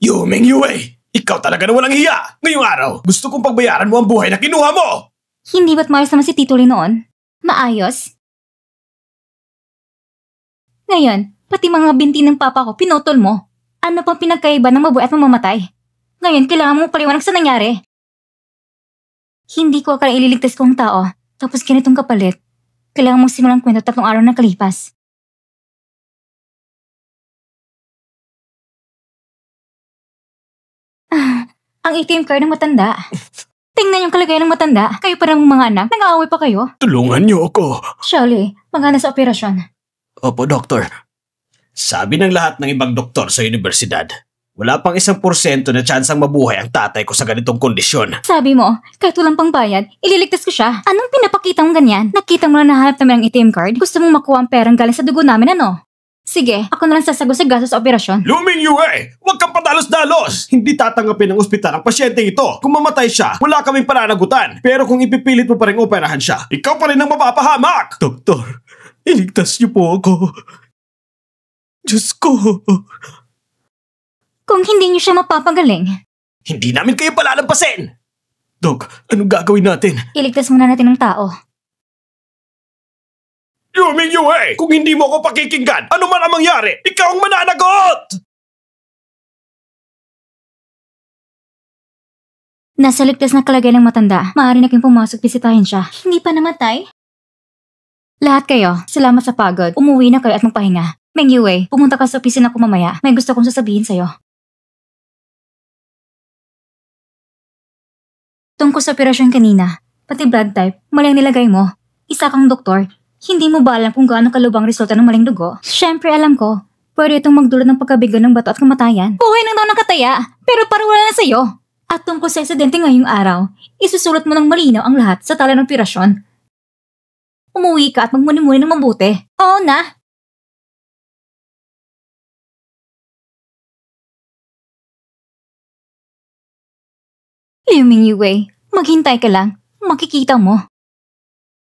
Yumeng Yue! Ikaw talaga na walang hiya! Ngayong araw, gusto kong pagbayaran mo ang buhay na kinuha mo! Hindi ba't maayos naman si Tito Lee noon? Maayos? Ngayon, pati mga binti ng papa ko, pinutol mo. Ano pang pinagkaiba ng mabuhay at mamamatay? Ngayon, kailangan mong paliwanag sa nangyari. Hindi ko akala ililigtas ko ang tao, tapos ganitong kapalit. Kailangan mong simulang kwento 3 araw na kalipas. Ang ATM card ng matanda. Tingnan yung kalagayan ng matanda. Kayo pa ng mga anak, nag-aaway pa kayo? Tulungan niyo ako. Shirley, magana sa operasyon. Opo, Doktor. Sabi ng lahat ng ibang doktor sa universidad, wala pang 1% na tsansang mabuhay ang tatay ko sa ganitong kondisyon. Sabi mo, kahit walang pangbayad, ililigtas ko siya. Anong pinapakita mong ganyan? Nakita mo na nahanap namin ang ATM card? Gusto mong makuha ang perang galing sa dugo namin, ano? Sige, ako na lang sasagot sa gastos sa operasyon. Luming Yue! Huwag kang padalos-dalos! Hindi tatanggapin ng ospital ang pasyente ito. Kung mamatay siya, wala kaming pananagutan. Pero kung ipipilit mo pa rin operahan siya, ikaw pa rin ang mapapahamak! Doktor, iligtas niyo po ako. Diyos ko! Kung hindi niyo siya mapapagaling, Hindi namin kayo palalampasin! Dok, anong gagawin natin? iligtas muna natin ng tao. Luming Yue! Kung hindi mo ako pakikinggan, ano man ang mangyari, ikaw ang mananagot! Nasa ligtas na kalagay ng matanda, maaari na kayong pumasok bisitahin siya. Hindi pa namatay? Lahat kayo, salamat sa pagod. Umuwi na kayo at magpahinga. Meng Yue, pumunta ka sa opisina ko mamaya. May gusto kong sasabihin sa'yo. Tungkol sa operasyon kanina, pati blood type, mali ang nilagay mo. Isa kang doktor. Hindi mo ba alam kung gaano kalubang resulta ng maling dugo? Siyempre alam ko. Pwede itong magdulot ng pagkabigo ng bato at kamatayan. Buhay lang daw ng kataya, pero parang wala na sa'yo. At tungkol sa aksidente ngayong araw, isusulat mo ng malinaw ang lahat sa tala ng operasyon. Umuwi ka at magmuni-muni ng mabuti. Oo na! Liu Mingyue, maghintay ka lang. Makikita mo.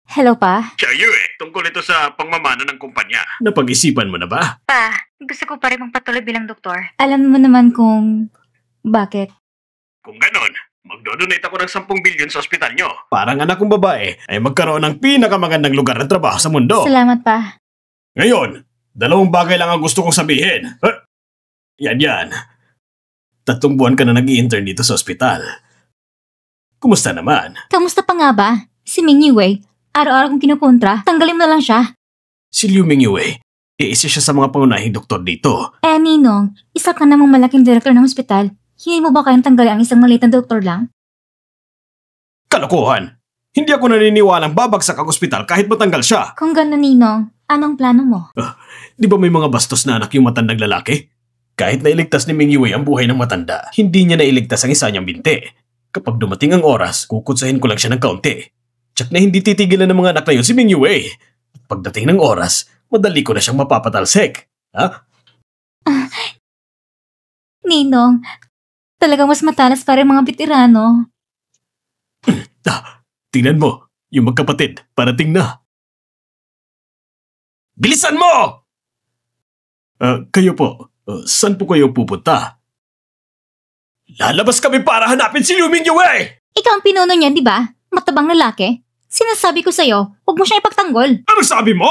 Hello, Pa? Siya Yue, tungkol ito sa pangmamana ng kumpanya. Napag-isipan mo na ba? Pa, gusto ko pa rin magpatuloy bilang doktor. Alam mo naman kung... bakit? Kung ganon, magdodonate ako ng 10 bilyon sa ospital nyo. Parang anak kong babae ay magkaroon ng pinakamagandang lugar ng trabaho sa mundo. Salamat, Pa. Ngayon, 2 bagay lang ang gusto kong sabihin. Yan. 3 buwan ka na nag-i-intern dito sa ospital. Kumusta naman? Kamusta pa nga ba? Si Mingyue, araw-araw kong kinukontra, tanggalin mo na lang siya. Si Liu Mingyue, isa siya sa mga pangunahing doktor dito. Ninong, isa ka namang malaking direktor ng ospital. Hindi mo ba kayang tanggalin ang isang maliit na doktor lang? Kalokohan! Hindi ako naniniwalang babagsak ang ospital kahit matanggal siya. Kung gano'n, Ninong, anong plano mo? Di ba may mga bastos na anak yung matandang lalaki? Kahit nailigtas ni Mingyue ang buhay ng matanda, hindi niya nailigtas ang isa niyang binti. Kapag dumating ang oras, kukutsahin ko lang siya ng kaunti. Tsak na hindi titigilan ng mga anak na yun si Mingyue. At pagdating ng oras, madali ko na siyang mapapatalsik. Ha? Ninong, talagang mas matalas para mga veterano. Tingnan mo, yung magkapatid, parating na. Bilisan mo! Kayo po, saan po kayo pupunta? Lalabas kami para hanapin si Liu Mingyue! Ikaw ang pinuno niya, di ba? Matabang lalaki. Sinasabi ko sa'yo, huwag mo siyang ipagtanggol. Ano sabi mo?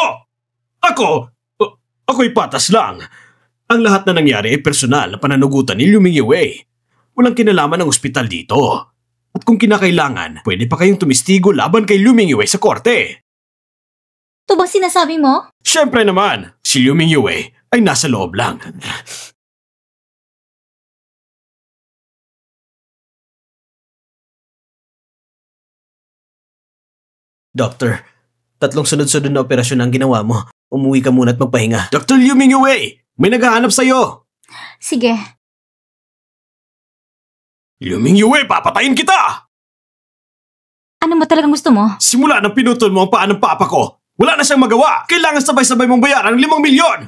Ako'y patas lang. Ang lahat na nangyari ay personal na pananugutan ni Liu Mingyue. Walang kinalaman ng ospital dito. At kung kinakailangan, pwede pa kayong tumistigo laban kay Liu Mingyue sa korte. Ito ba sinasabi mo? Siyempre naman, si Liu Mingyue ay nasa loob lang. Doctor, 3 sunod-sunod na operasyon ang ginawa mo. Umuwi ka muna at magpahinga. Dr. Liu Mingyue! May naghahanap sa'yo! Sige. Liu Mingyue, papatayin kita! Ano ba talagang gusto mo? Simula nang pinutol mo ang paa ng papa ko, wala na siyang magawa. Kailangan sabay-sabay mong bayaran ng 5 milyon!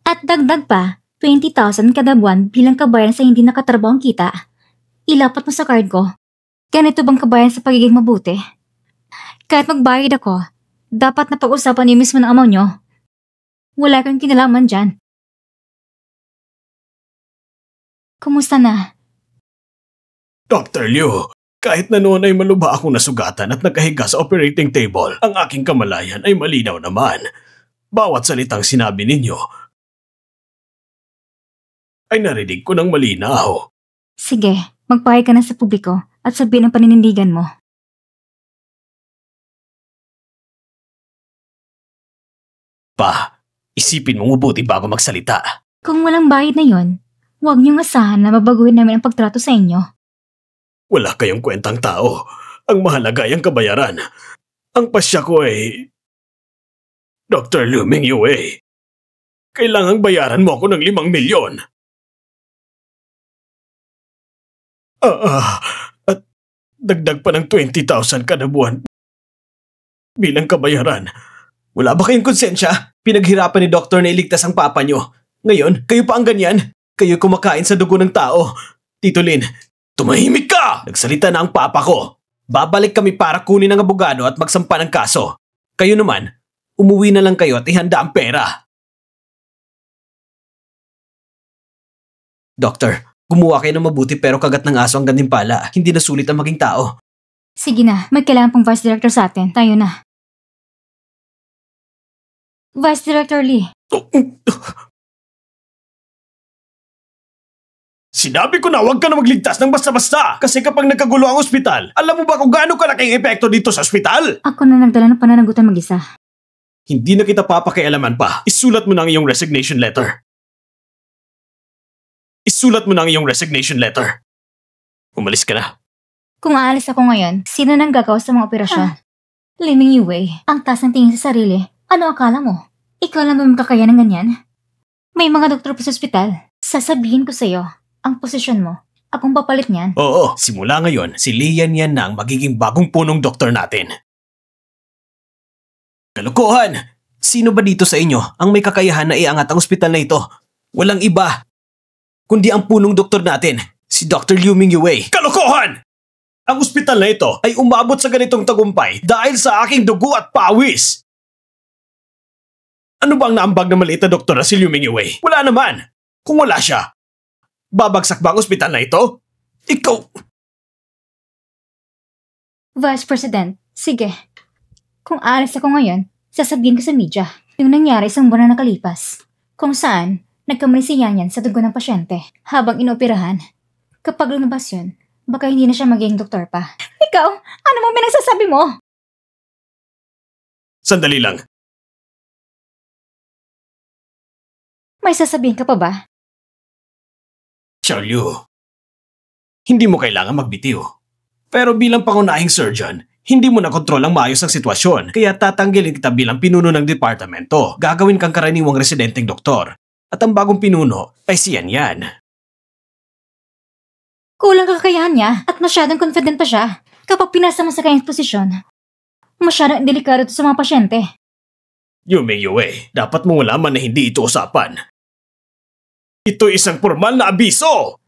At dagdag pa, 20,000 kada buwan bilang kabayan sa hindi nakatrabahong kita. Ilapat mo sa card ko. Ganito bang kabayan sa pagiging mabuti? Kahit magbayad ako, dapat na pag-usapan niyo mismo ng ama niyo. Wala kang kinalaman dyan. Kumusta na? Dr. Liu, kahit na noon ay malubha akong nasugatan at nakahiga sa operating table, ang aking kamalayan ay malinaw naman. Bawat salitang sinabi ninyo ay narinig ko ng malinaw. Sige, magpahayag ka na sa publiko at sabihin ang paninindigan mo. Pa, isipin mo mabuti bago magsalita. Kung walang bayad na yon, huwag niyong asahan na babaguhin namin ang pagtrato sa inyo. Wala kayong kwentang tao. Ang mahalaga ay ang kabayaran. Ang pasya ko ay Dr. Liu Mingyue. Kailangang bayaran mo ako ng 5 milyon. At dagdag pa ng 20,000 kada buwan bilang kabayaran. Wala ba kayong konsensya? Pinaghirapan ni Doktor na iligtas ang papa nyo. Ngayon, kayo pa ang ganyan. Kayo kumakain sa dugo ng tao. Tito Lin, tumahimik ka! Nagsalita na ang papa ko. Babalik kami para kunin ang abogado at magsampa ng kaso. Kayo naman, umuwi na lang kayo at ihanda ang pera. Doktor, gumawa kayo ng mabuti pero kagat ng aso ang gantimpala. Hindi na sulit ang maging tao. Sige na, may kailangan pang Vice Director sa atin. Tayo na. Vice Director Lee. Sinabi ko na huwag ka na magligtas ng basta-basta kasi kapag nagkagulo ang ospital, alam mo ba kung gaano kalaking epekto dito sa ospital? Ako na nagdala ng pananagutan mag-isa. Hindi na kita papakialaman pa. Isulat mo na ang iyong resignation letter. Isulat mo na ang iyong resignation letter. Umalis ka na. Kung aalis ako ngayon, sino nang gagawa sa mga operasyon? Lee Mingyue, ang taas ng tingin sa sarili. Ano akala mo? Ikaw lang ba makakaya ng ganyan? May mga doktor pa sa ospital. Sasabihin ko sa'yo, ang posisyon mo. Akong papalit niyan. Oo, simula ngayon, si Lian yan na ang magiging bagong punong doktor natin. Kalokohan! Sino ba dito sa inyo ang may kakayahan na iangat ang ospital na ito? Walang iba, kundi ang punong doktor natin, si Dr. Liu Mingyue. Kalokohan! Ang ospital na ito ay umabot sa ganitong tagumpay dahil sa aking dugo at pawis. Ano ba ang naambag na maliit na doktor na si Liu Mingyue? Wala naman. Kung wala siya, babagsak ba ang ospital na ito? Ikaw... Vice President, sige. Kung aalis ako ngayon, sasabihin ko sa media yung nangyari isang buwan na nakalipas. Kung saan, nagkamali si Yanyan sa dugo ng pasyente habang inooperahan. Kapag lumabas yun, baka hindi na siya magiging doktor pa. Ikaw, ano mo pinagsasabi mo? Sandali lang. May sasabihin ka pa ba? Xiao Liu, hindi mo kailangan magbitiw. Pero bilang pangunahing surgeon, hindi mo na kontrol ang maayos ang sitwasyon, kaya tatanggalin kita bilang pinuno ng departamento. Gagawin kang karaniwang residenteng doktor. At ang bagong pinuno ay si Yanyan. Kulang kakayahan niya at masyadong confident pa siya kapag pinasa mo sa kanyang posisyon. Masyadong delikado ito sa mga pasyente. Liu Mingyue, dapat mong malaman na hindi ito usapan. Ito isang formal na abiso!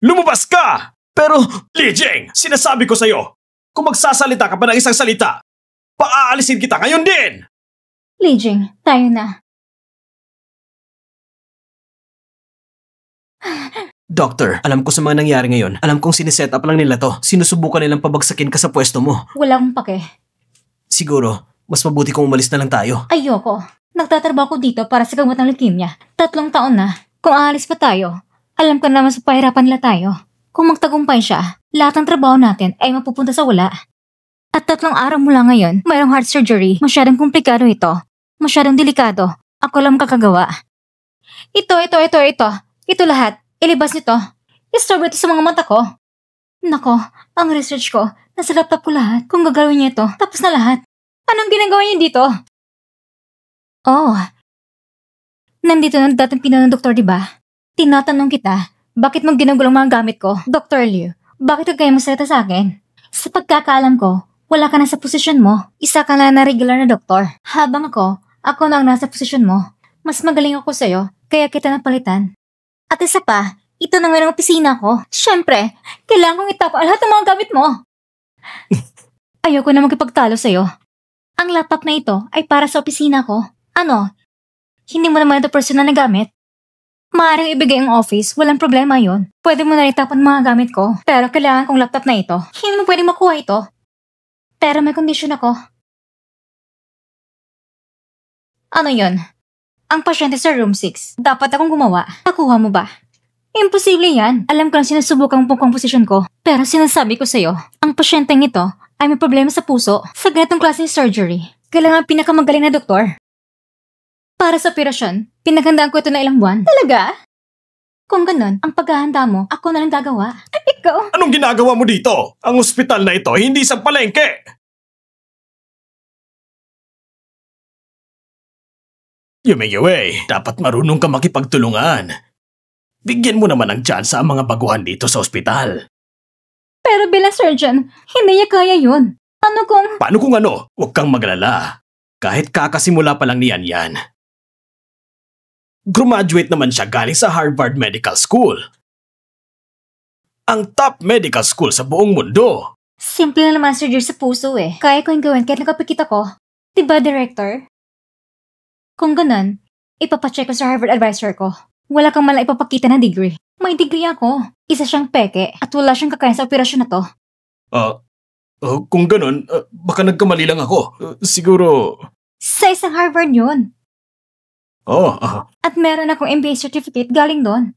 Lumabas ka! Pero, Li Jing, sinasabi ko sa'yo, kung magsasalita ka pa ng isang salita, paaalisin kita ngayon din! Li Jing, tayo na. Doctor, alam ko sa mga nangyari ngayon. Alam kong siniset up lang nila to. Sinusubukan nilang pabagsakin ka sa pwesto mo. Wala akong pake. Siguro, mas mabuti kung umalis na lang tayo. Ayoko. Nagtatrabaho ko dito para sa gamot ng leukemia. 3 taon na. Kung aalis pa tayo, alam ko naman sa pahirapan nila tayo. Kung magtagumpay siya, lahat ng trabaho natin ay mapupunta sa wala. At 3 araw mula ngayon, mayroong heart surgery. Masyadong komplikado ito. Masyadong delikado. Ako lang kakagawa. Ito. Ito lahat. Ilibas nito. Istorbo ito sa mga mata ko. Nako, ang research ko, nasa laptop ko lahat. Kung gagawin niya ito, tapos na lahat. Anong ginagawa niya dito? Oh. Nandito ng dating pinanong doktor, diba? Tinatanong kita, bakit mo ginagulong mga gamit ko? Dr. Liu, bakit ka kaya masalita sa akin? Sa pagkakaalam ko, wala ka na sa posisyon mo. Isa ka na regular na doktor. Habang ako na ang nasa posisyon mo. Mas magaling ako sa'yo, kaya kita napalitan. At isa pa, ito na ngayon ang opisina ko. Siyempre, kailangan kong itapon lahat ng mga gamit mo. Ayoko na magkipagtalo sa'yo. Ang laptop na ito ay para sa opisina ko. Ano? Hindi mo naman ito personal na gamit? Maaaring ibigay ang office, walang problema yon. Pwede mo na rin tapon mga gamit ko. Pero kailangan kong laptop na ito. Hindi mo pwedeng makuha ito. Pero may kondisyon ako. Ano yon? Ang pasyente sa room 6. Dapat akong gumawa. Nakuha mo ba? Imposible yan. Alam ko lang sinusubukan mo pong posisyon ko. Pero sinasabi ko sa'yo, ang pasyenteng ito ay may problema sa puso. Sa ganitong klaseng surgery, kailangan pinakamagaling na doktor. Para sa operasyon, pinaghandaan ko ito na ilang buwan. Talaga? Kung ganun, ang paghahanda mo, ako na lang gagawa. Ikaw? Anong ginagawa mo dito? Ang ospital na ito, hindi sa palengke! Yumei, dapat marunong ka makipagtulungan. Bigyan mo naman ng tsansa ang mga baguhan dito sa ospital. Pero bilang surgeon, hindi niya kaya yun. Ano kung... Paano kung ano? Huwag kang maglala. Kahit kakasimula pa lang niyan yan. Graduate naman siya galing sa Harvard Medical School. Ang top medical school sa buong mundo. Simple na naman surgery sa puso eh. Kaya ko yung gawin kahit nakapikit ako. Diba, Director? Kung ganun, ipapacheck ko sa Harvard advisor ko. Wala kang malang ipapakita na degree. May degree ako. Isa siyang peke at wala siyang kakayan sa operasyon na to. Kung ganun, baka nagkamali lang ako. Siguro... Sa isang Harvard yun. At meron akong MBA certificate galing doon.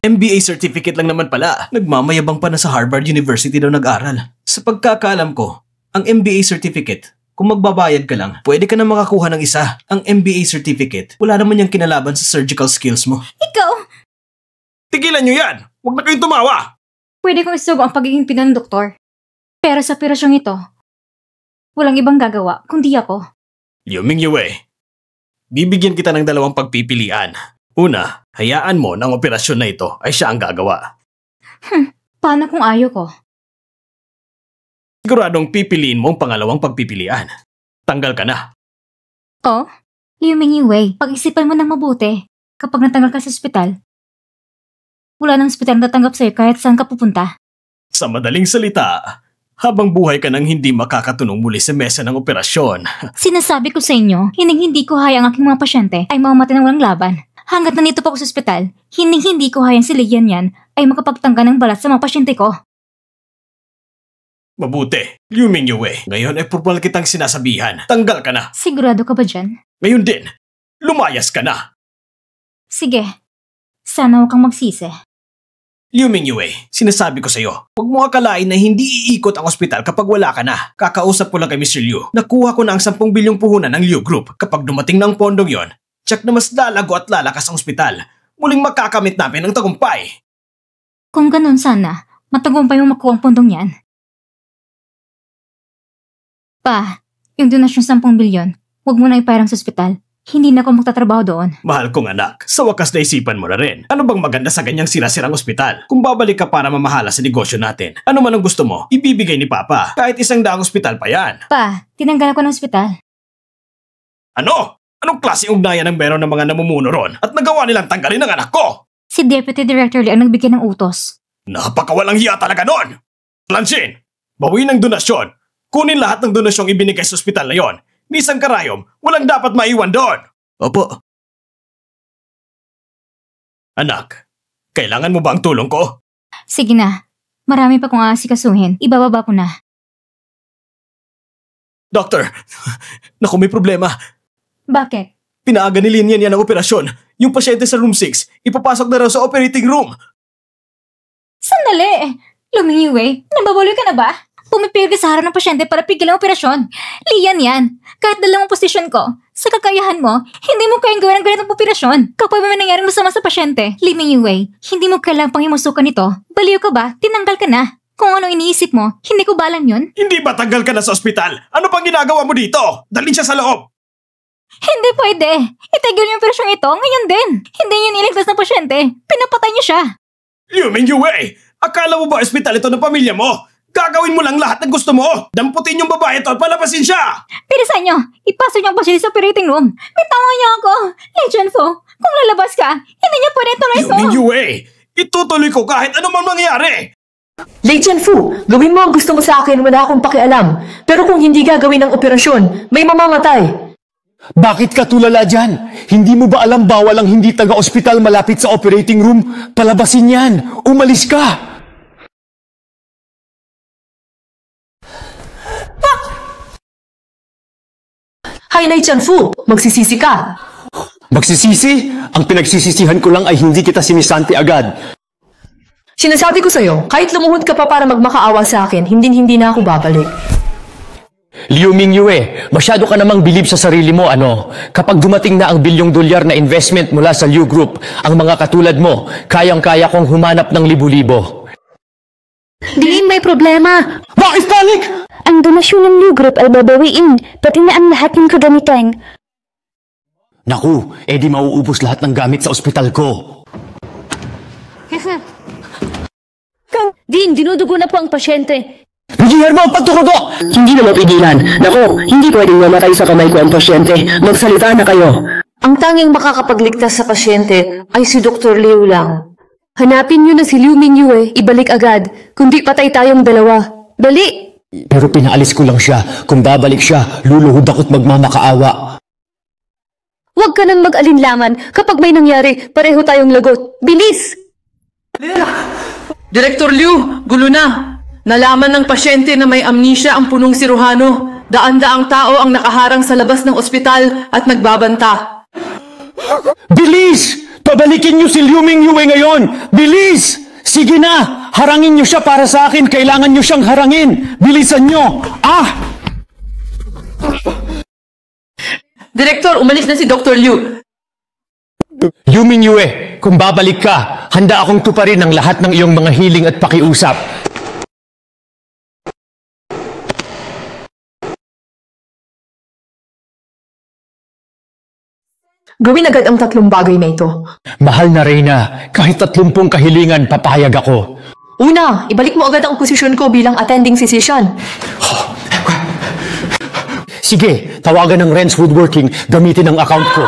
MBA certificate lang naman pala. Nagmamayabang pa na sa Harvard University daw nag-aral. Sa pagkakaalam ko, ang MBA certificate, kung magbabayad ka lang, pwede ka na makakuha ng isa. Ang MBA certificate, wala naman yung kinalaban sa surgical skills mo. Ikaw! Tigilan nyo yan! Huwag na kayong tumawa! Pwede kong isugo ang pagiging pinang doktor. Pero sa operasyong ito, walang ibang gagawa kundi ako. Liu Mingyue, bibigyan kita ng dalawang pagpipilian. Una, hayaan mo na ang operasyon na ito ay siya ang gagawa. Paano kung ayaw ko? Siguradong pipiliin mo ang pangalawang pagpipilian. Tanggal ka na. Oh, Liu Mingyue, pag-isipan mo ng mabuti. Kapag natanggal ka sa ospital, wala nang ospital na tatanggap sa'yo kahit saan ka pupunta. Sa madaling salita, habang buhay ka nang hindi makakatunong muli sa mesa ng operasyon. Sinasabi ko sa inyo, hindi ko hayang aking mga pasyente ay mamamatay ng walang laban. Hanggat nandito pa ako sa ospital, hindi ko hayang si Lian yan ay makapagtangka ng balat sa mga pasyente ko. Mabuti, Liu Mingyue. Ngayon ay formal kitang sinasabihan. Tanggal ka na. Sigurado ka ba dyan? Ngayon din, lumayas ka na. Sige, sana huwag kang magsisi. Liu Mingyue, sinasabi ko sa'yo, huwag mo akalain na hindi iikot ang ospital kapag wala ka na. Kakausap ko lang kay Mr. Liu. Nakuha ko na ang 10 bilyong puhunan ng Liu Group. Kapag dumating na ang pondong yon, tsak na mas lalago at lalakas ang ospital. Muling makakamit namin ang tagumpay. Kung ganun sana, matagumpay mo makuha ang pondong yan. Pa, yung donasyong 10 bilyon, huwag mo na iparang sa ospital. Hindi na ako magtatrabaho doon. Mahal kong anak, sa wakas na isipan mo na rin. Ano bang maganda sa ganyang sira-sirang ospital? Kung babalik ka para mamahala sa negosyo natin, ano man ang gusto mo, ibibigay ni Papa. Kahit 100 ospital pa yan. Pa, tinanggal ako ng ospital. Ano? Anong klaseng ugnayan ang meron ng mga namumuno ron at nagawa nilang tanggalin ang anak ko? Si Deputy Director Lee ang nagbigay ng utos. Napakawalang hiya talaga nun! Lanshin, bawiin ang donasyon. Kunin lahat ng donasyong ibinigay sa ospital na yon. Nisang karayom, walang dapat maiwan doon. Opo. Anak, kailangan mo ba ang tulong ko? Sige na. Marami pa kong aasikasuhin. Ibababa ko na. Doctor, naku may problema. Bakit? Pinaaga ni Lin yan ang operasyon. Yung pasyente sa room 6, ipapasok na raw sa operating room. Sandali! Lumingiwe, nababaloy ka na ba? Pumipigil ka sa harap ng pasyente para pigilan ang operasyon. Lian yan. Kahit dalawang posisyon ko, sa kakayahan mo, hindi mo kayang gawin ang ganitong operasyon. Kapag may nangyaring masama sa pasyente, Li Mingyue, hindi mo kailangang panghimusukan nito. Baliw ka ba? Tinanggal ka na. Kung ano iniisip mo, hindi ko ba alam yun? Hindi ba tanggal ka na sa ospital? Ano pang ginagawa mo dito? Dalhin siya sa loob. Hindi pwede. Itigil yung operasyong ito ngayon din. Hindi niyo niligtas ng pasyente. Pinapatay niyo siya. Liu Mingyue, akala mo ba ospital ito ng pamilya mo? Gagawin mo lang lahat ng gusto mo. Damputin yung babae ito at palabasin siya. Bilisan niyo. Ipasok niyo ang pasyente sa operating room. Bitawan niyo ako. Legend Fo, kung lalabas ka, hindi niyo pwede tuloy Liu Mingyue, itutuloy ko kahit ano man mangyari. Lei Jianfu, gawin mo ang gusto mo sa akin, wala akong pakialam. Pero kung hindi gagawin ang operasyon, may mamamatay. Bakit ka tulala dyan? Hindi mo ba alam bawal ang hindi taga-ospital malapit sa operating room? Palabasin yan! Umalis ka! Hay Lei Jianfu, magsisisi ka. Magsisisi? Ang pinagsisisihan ko lang ay hindi kita sinisanti agad. Sinasabi ko sa'yo, kahit lumuhod ka pa para magmakaawa sa akin, hindi na ako babalik. Liu Mingyue, masyado ka namang bilib sa sarili mo, ano? Kapag dumating na ang $1 billion na investment mula sa Liu Group, ang mga katulad mo, kayang-kaya kong humanap ng libu-libo. Di may problema. Bakit panik? Ang donasyon ng Liu Group ay babawiin, pati na ang lahat ng kagamitan. Naku, edi mauubos lahat ng gamit sa ospital ko. Din, dinudugo na po ang pasyente. Guillermo, pagturugo! Hindi na mapigilan. Nako, hindi pwedeng mamatay sa kamay ko ang pasyente. Magsalita na kayo. Ang tanging makakapagligtas sa pasyente ay si Dr. Liu lang. Hanapin niyo na si Liu Mingyue, ibalik agad. Kundi patay tayong dalawa. Dali! Pero pinaalis ko lang siya. Kung babalik siya, luluhod ako't magmamakaawa. Huwag ka nang mag-alinlangan. Kapag may nangyari, pareho tayong lagot. Bilis! Direktor Liu, gulo na. Nalaman ng pasyente na may amnesia ang punong siruhano. Daan-daang tao ang nakaharang sa labas ng ospital at nagbabanta. Bilis! Pabalikin niyo si Liu Mingyue ngayon! Bilis! Sige na! Harangin niyo siya para sa akin! Kailangan niyo siyang harangin! Bilisan niyo! Ah! Direktor, umalis na si Dr. Liu. Liu Mingyue, kung babalik ka, handa akong tuparin ang lahat ng iyong mga hiling at pakiusap. Gawin agad ang 3 bagay na ito. Mahal na Reyna, kahit 30 kahilingan, papayag ako. Una, ibalik mo agad ang posisyon ko bilang attending physician. Sige, tawagan ng Renz Woodworking, gamitin ang account ko.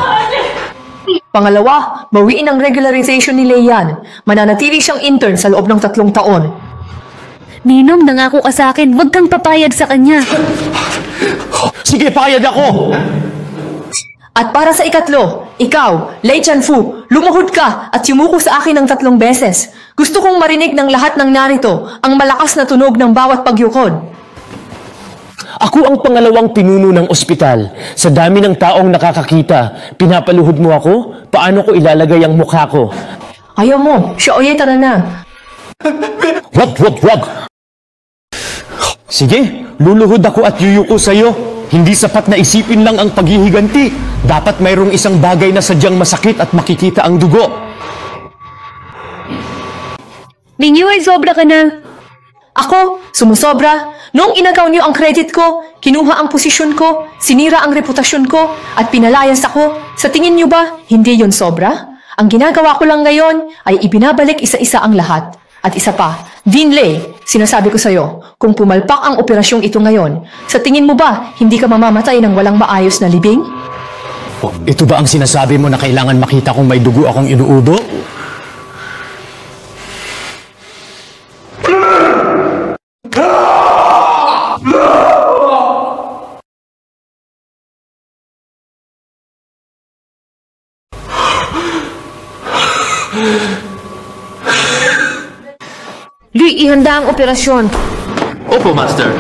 Pangalawa, bawiin ang regularization ni Leian. Mananatili siyang intern sa loob ng 3 taon. Ninong, nangako ka sa akin, huwag kang papayag sa kanya. Sige, payag ako! At para sa ikatlo, ikaw, Lei Jianfu, lumuhod ka at yumuko sa akin ng 3 beses. Gusto kong marinig ng lahat ng narito ang malakas na tunog ng bawat pagyukod. Ako ang pangalawang pinuno ng ospital. Sa dami ng taong nakakakita, pinapaluhod mo ako? Paano ko ilalagay ang mukha ko? Ayaw mo, Xiaoye, tara na. Wag! Sige, luluhod ako at yuyuko sa'yo. Hindi sapat na isipin lang ang paghihiganti. Dapat mayroong isang bagay na sadyang masakit at makikita ang dugo. Mingyue, sobra ka na. Ako, sumusobra. Noong inagaw niyo ang credit ko, kinuha ang posisyon ko, sinira ang reputasyon ko, at pinalayas ako. Sa tingin niyo ba, hindi yon sobra? Ang ginagawa ko lang ngayon ay ibinabalik isa-isa ang lahat. At isa pa, Dean Lei, sinasabi ko sa'yo, kung pumalpak ang operasyong ito ngayon, sa tingin mo ba, hindi ka mamamatay ng walang maayos na libing? Ito ba ang sinasabi mo na kailangan makita kung may dugo akong inuubo? Lui, ihanda ang operasyon. Opo, Master.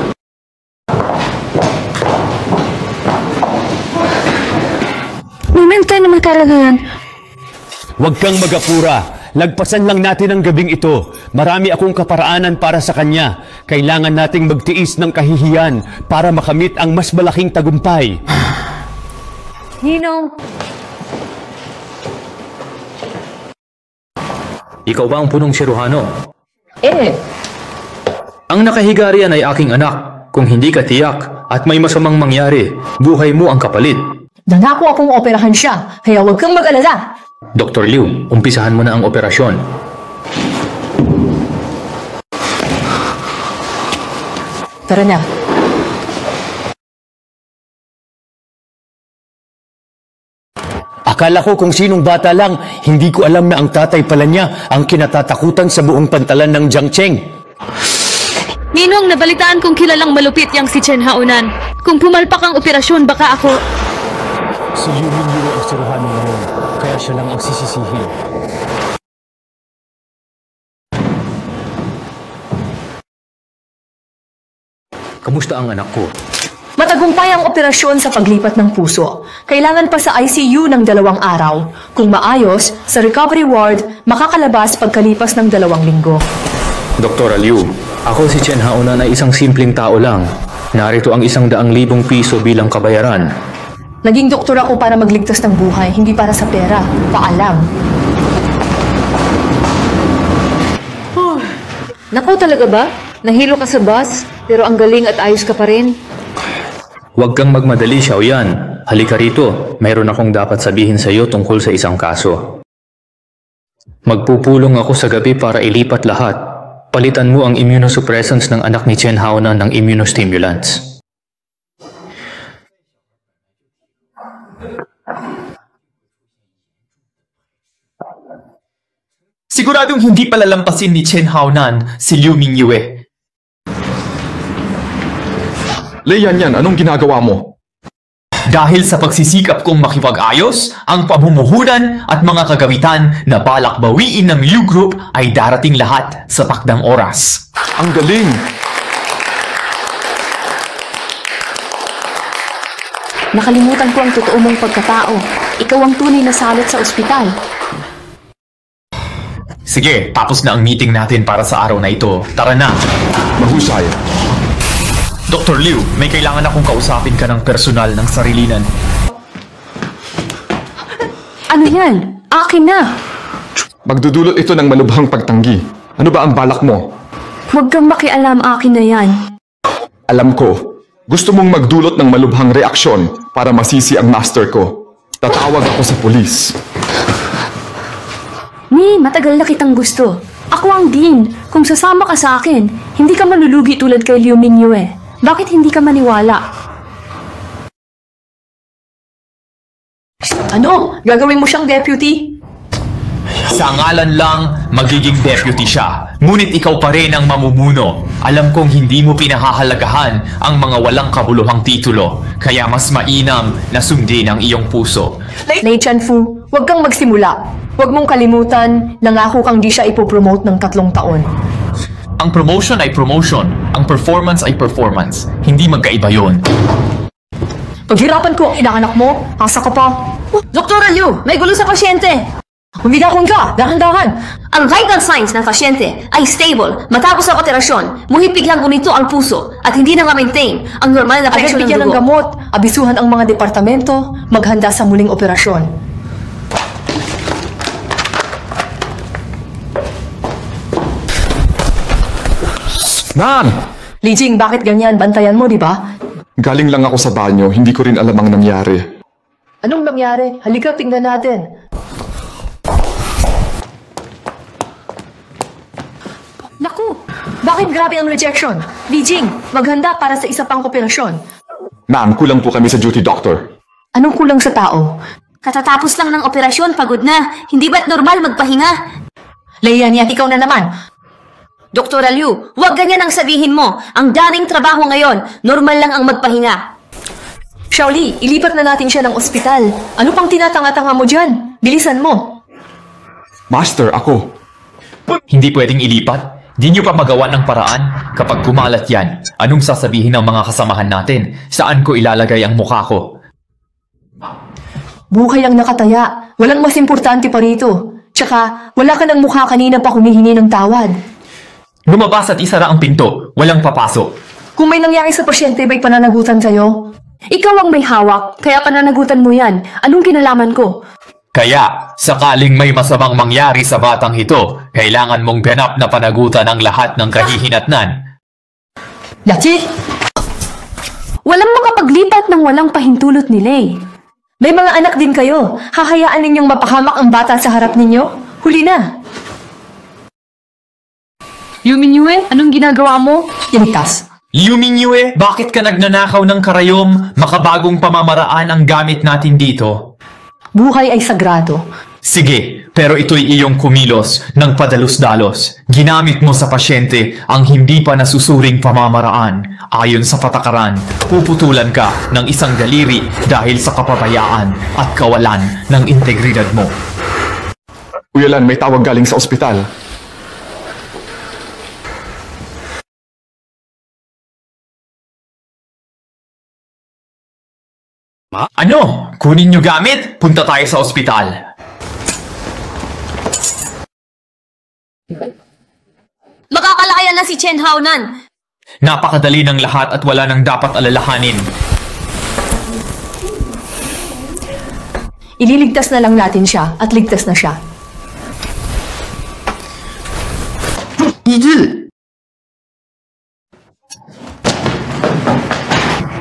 Momento naman kalagayan. Huwag kang magapura. Lagpasan lang natin ang gabing ito. Marami akong kaparaanan para sa kanya. Kailangan nating magtiis ng kahihiyan para makamit ang mas malaking tagumpay. Ninong, Ikaw ba ang punong siruhano? Ang nakahiga riyan ay aking anak. Kung hindi ka tiyak at may masamang mangyari, buhay mo ang kapalit. nangako akong operahan siya, kaya huwag kang mag-alala. Dr. Liu, umpisahan mo na ang operasyon. Tara na. Akala ko kung sinong bata lang, hindi ko alam na ang tatay pala niya ang kinatatakutan sa buong pantalan ng Jiangcheng. Ninong, nabalitaan kong kilalang malupit yang si Chen Haonan. Kung pumalpak ang operasyon, baka ako... Si Liu Mingyue ang suruhan ngayon, kaya siya lang ang sisisihin. Kamusta ang anak ko? Matagumpay ang operasyon sa paglipat ng puso. Kailangan pa sa ICU ng 2 araw. Kung maayos, sa recovery ward, makakalabas pagkalipas ng 2 linggo. Dr. Liu, ako si Chen Haonan ay isang simpleng tao lang. Narito ang 100,000 piso bilang kabayaran. Naging doktor ako para magligtas ng buhay, hindi para sa pera. Paalam. Naku, talaga ba? Nahilo ka sa bus, pero ang galing at ayos ka pa rin. Huwag kang magmadali, Xiaoyan. Halika rito, mayroon akong dapat sabihin sa iyo tungkol sa isang kaso. Magpupulong ako sa gabi para ilipat lahat. Palitan mo ang immunosuppressants ng anak ni Chen Haonan ng immunostimulants. Siguradong hindi palalampasin ni Chen Haonan si Liu Mingyue. Leian yan, anong ginagawa mo? Dahil sa pagsisikap kong makipag-ayos, ang pamumuhunan at mga kagawitan na balak bawiin ng Liu Group ay darating lahat sa takdang oras. Ang galing! Nakalimutan ko ang totoo mong pagkatao. Ikaw ang tunay na salot sa ospital. Sige, tapos na ang meeting natin para sa araw na ito. Tara na! Mahusay. Dr. Liu, may kailangan akong kausapin ka ng personal ng sarilinan. Ano yan? Akin na! Magdudulot ito ng malubhang pagtanggi. Ano ba ang balak mo? Huwag kang makialam, akin na yan. Alam ko, gusto mong magdulot ng malubhang reaksyon para masisi ang master ko. Tatawag ako sa pulis. Ni, matagal na kitang gusto. Ako ang dean. Kung sasama ka sa akin, hindi ka malulugi tulad kay Liu Mingyue. Bakit hindi ka maniwala? Ano? Gagawin mo siyang deputy? Sa ngalan lang, magiging deputy siya. Ngunit ikaw pa rin ang mamumuno. Alam kong hindi mo pinahahalagahan ang mga walang kabuluhang titulo. Kaya mas mainam na sundin ang iyong puso. Lei Chanfu, huwag kang magsimula. Huwag mong kalimutan, nangako kang di siya ipopromote ng 3 taon. Ang promotion ay promotion. Ang performance ay performance. Hindi magkaiba yon. Paghirapan ko ang inaanak mo, asa ka pa. Dr. Liu, may gulo sa pasyente! Humigakon ka, dahan-dahan. Ang vital signs ng pasyente ay stable matapos ang operasyon. Muhipig lang gunito ang puso at hindi na ma-maintain ang normal na Agad presyon ng bigyan ng dugo. gamot, abisuhan ang mga departamento, maghanda sa muling operasyon. Ma'am! Li Jing, bakit ganyan? Bantayan mo, di ba? Galing lang ako sa banyo, hindi ko rin alam ang nangyari. Anong nangyari? Halika, tingnan natin. Naku! Bakit grabe ang rejection? Li Jing, maghanda para sa isa pang operasyon. Ma'am, kulang po kami sa duty doctor. Anong kulang sa tao? Katatapos lang ng operasyon, pagod na. Hindi ba't normal magpahinga? Leian yan, ikaw na naman. Dr. Liu, huwag ganyan ang sabihin mo. Ang daming trabaho ngayon, normal lang ang magpahinga. Xiaoli, ilipat na natin siya ng ospital. Ano pang tinatanga-tanga mo dyan? Bilisan mo. Master, ako. Hindi pwedeng ilipat. Di nyo pa magawa ng paraan. Kapag kumalat yan, anong sasabihin ng mga kasamahan natin? Saan ko ilalagay ang mukha ko? Buhay ang nakataya. Walang mas importante pa rito. Tsaka, wala ka ng mukha kanina pa humihingi ng tawad. Lumabas at isara ang pinto. Walang papasok. Kung may nangyari sa pasyente, may pananagutan sa'yo? Ikaw ang may hawak, kaya pananagutan mo yan. Anong kinalaman ko? Kaya, sakaling may masamang mangyari sa batang ito, kailangan mong ganap na panagutan ang lahat ng kahihinatnan. Lachi! Walang makapaglipat ng walang pahintulot ni Lei. May mga anak din kayo. Hahayaan ninyong mapahamak ang bata sa harap ninyo? Huli na! Liu Mingyue, anong ginagawa mo? Iligtas. Liu Mingyue, bakit ka nagnanakaw ng karayom? Makabagong pamamaraan ang gamit natin dito. Buhay ay sagrado. Sige, pero ito'y iyong kumilos ng padalos-dalos. Ginamit mo sa pasyente ang hindi pa nasusuring pamamaraan. Ayon sa patakaran, puputulan ka ng isang daliri dahil sa kapabayaan at kawalan ng integridad mo. Uyalan, may tawag galing sa ospital. Ano? Kunin nyo gamit? Punta tayo sa ospital. Makakalakayan na si Chen Haonan. Napakadali ng lahat at wala nang dapat alalahanin. Ililigtas na lang natin siya at ligtas na siya.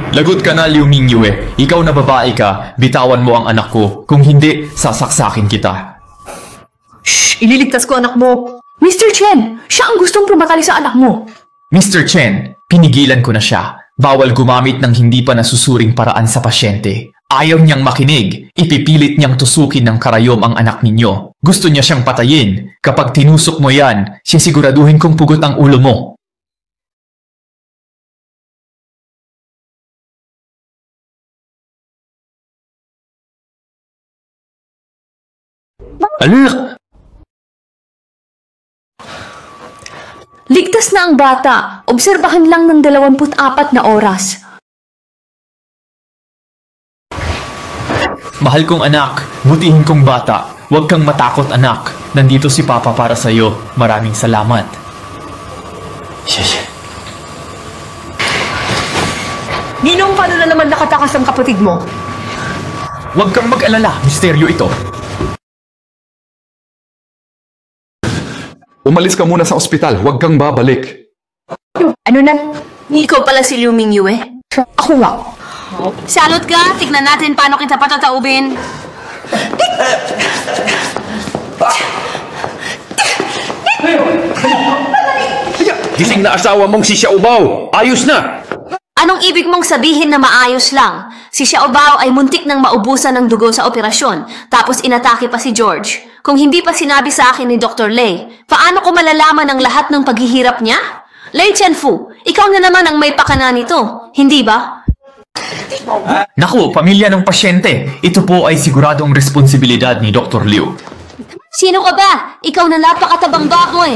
Lagot ka na, Liu Mingyue. Ikaw na babae ka, bitawan mo ang anak ko. Kung hindi, sasaksakin kita. Shh! Ililigtas ko anak mo. Mr. Chen, siya ang gustong pumatali sa anak mo. Mr. Chen, pinigilan ko na siya. Bawal gumamit ng hindi pa nasusuring paraan sa pasyente. Ayaw niyang makinig. Ipipilit niyang tusukin ng karayom ang anak ninyo. Gusto niya siyang patayin. Kapag tinusok mo yan, sisiguraduhin kong pugot ang ulo mo. Anak! Ligtas na ang bata. Obserbahan lang ng 24 na oras. Mahal kong anak, butihin kong bata. Huwag kang matakot, anak. Nandito si Papa para sa'yo. Maraming salamat. Ninong, paano na naman nakatakas ang kapatid mo? Huwag kang mag-alala, misteryo ito. Umalis ka muna sa ospital, huwag kang babalik. Ano na? Ikaw pala si Liu Mingyue. Ako nga. Salot ka, tignan natin paano kita patataubin. Gising na asawa mong si Xiaobao! Ayos na! Anong ibig mong sabihin na maayos lang? Si Xiaobao ay muntik nang maubusan ng dugo sa operasyon, tapos inatake pa si George. Kung hindi pa sinabi sa akin ni Dr. Lei, paano ko malalaman ang lahat ng paghihirap niya? Lei Chenfu, ikaw na naman ang may pakana nito, hindi ba? Naku, pamilya ng pasyente. Ito po ay siguradong responsibilidad ni Dr. Liu. Sino ka ba? Ikaw na napakatabang baboy.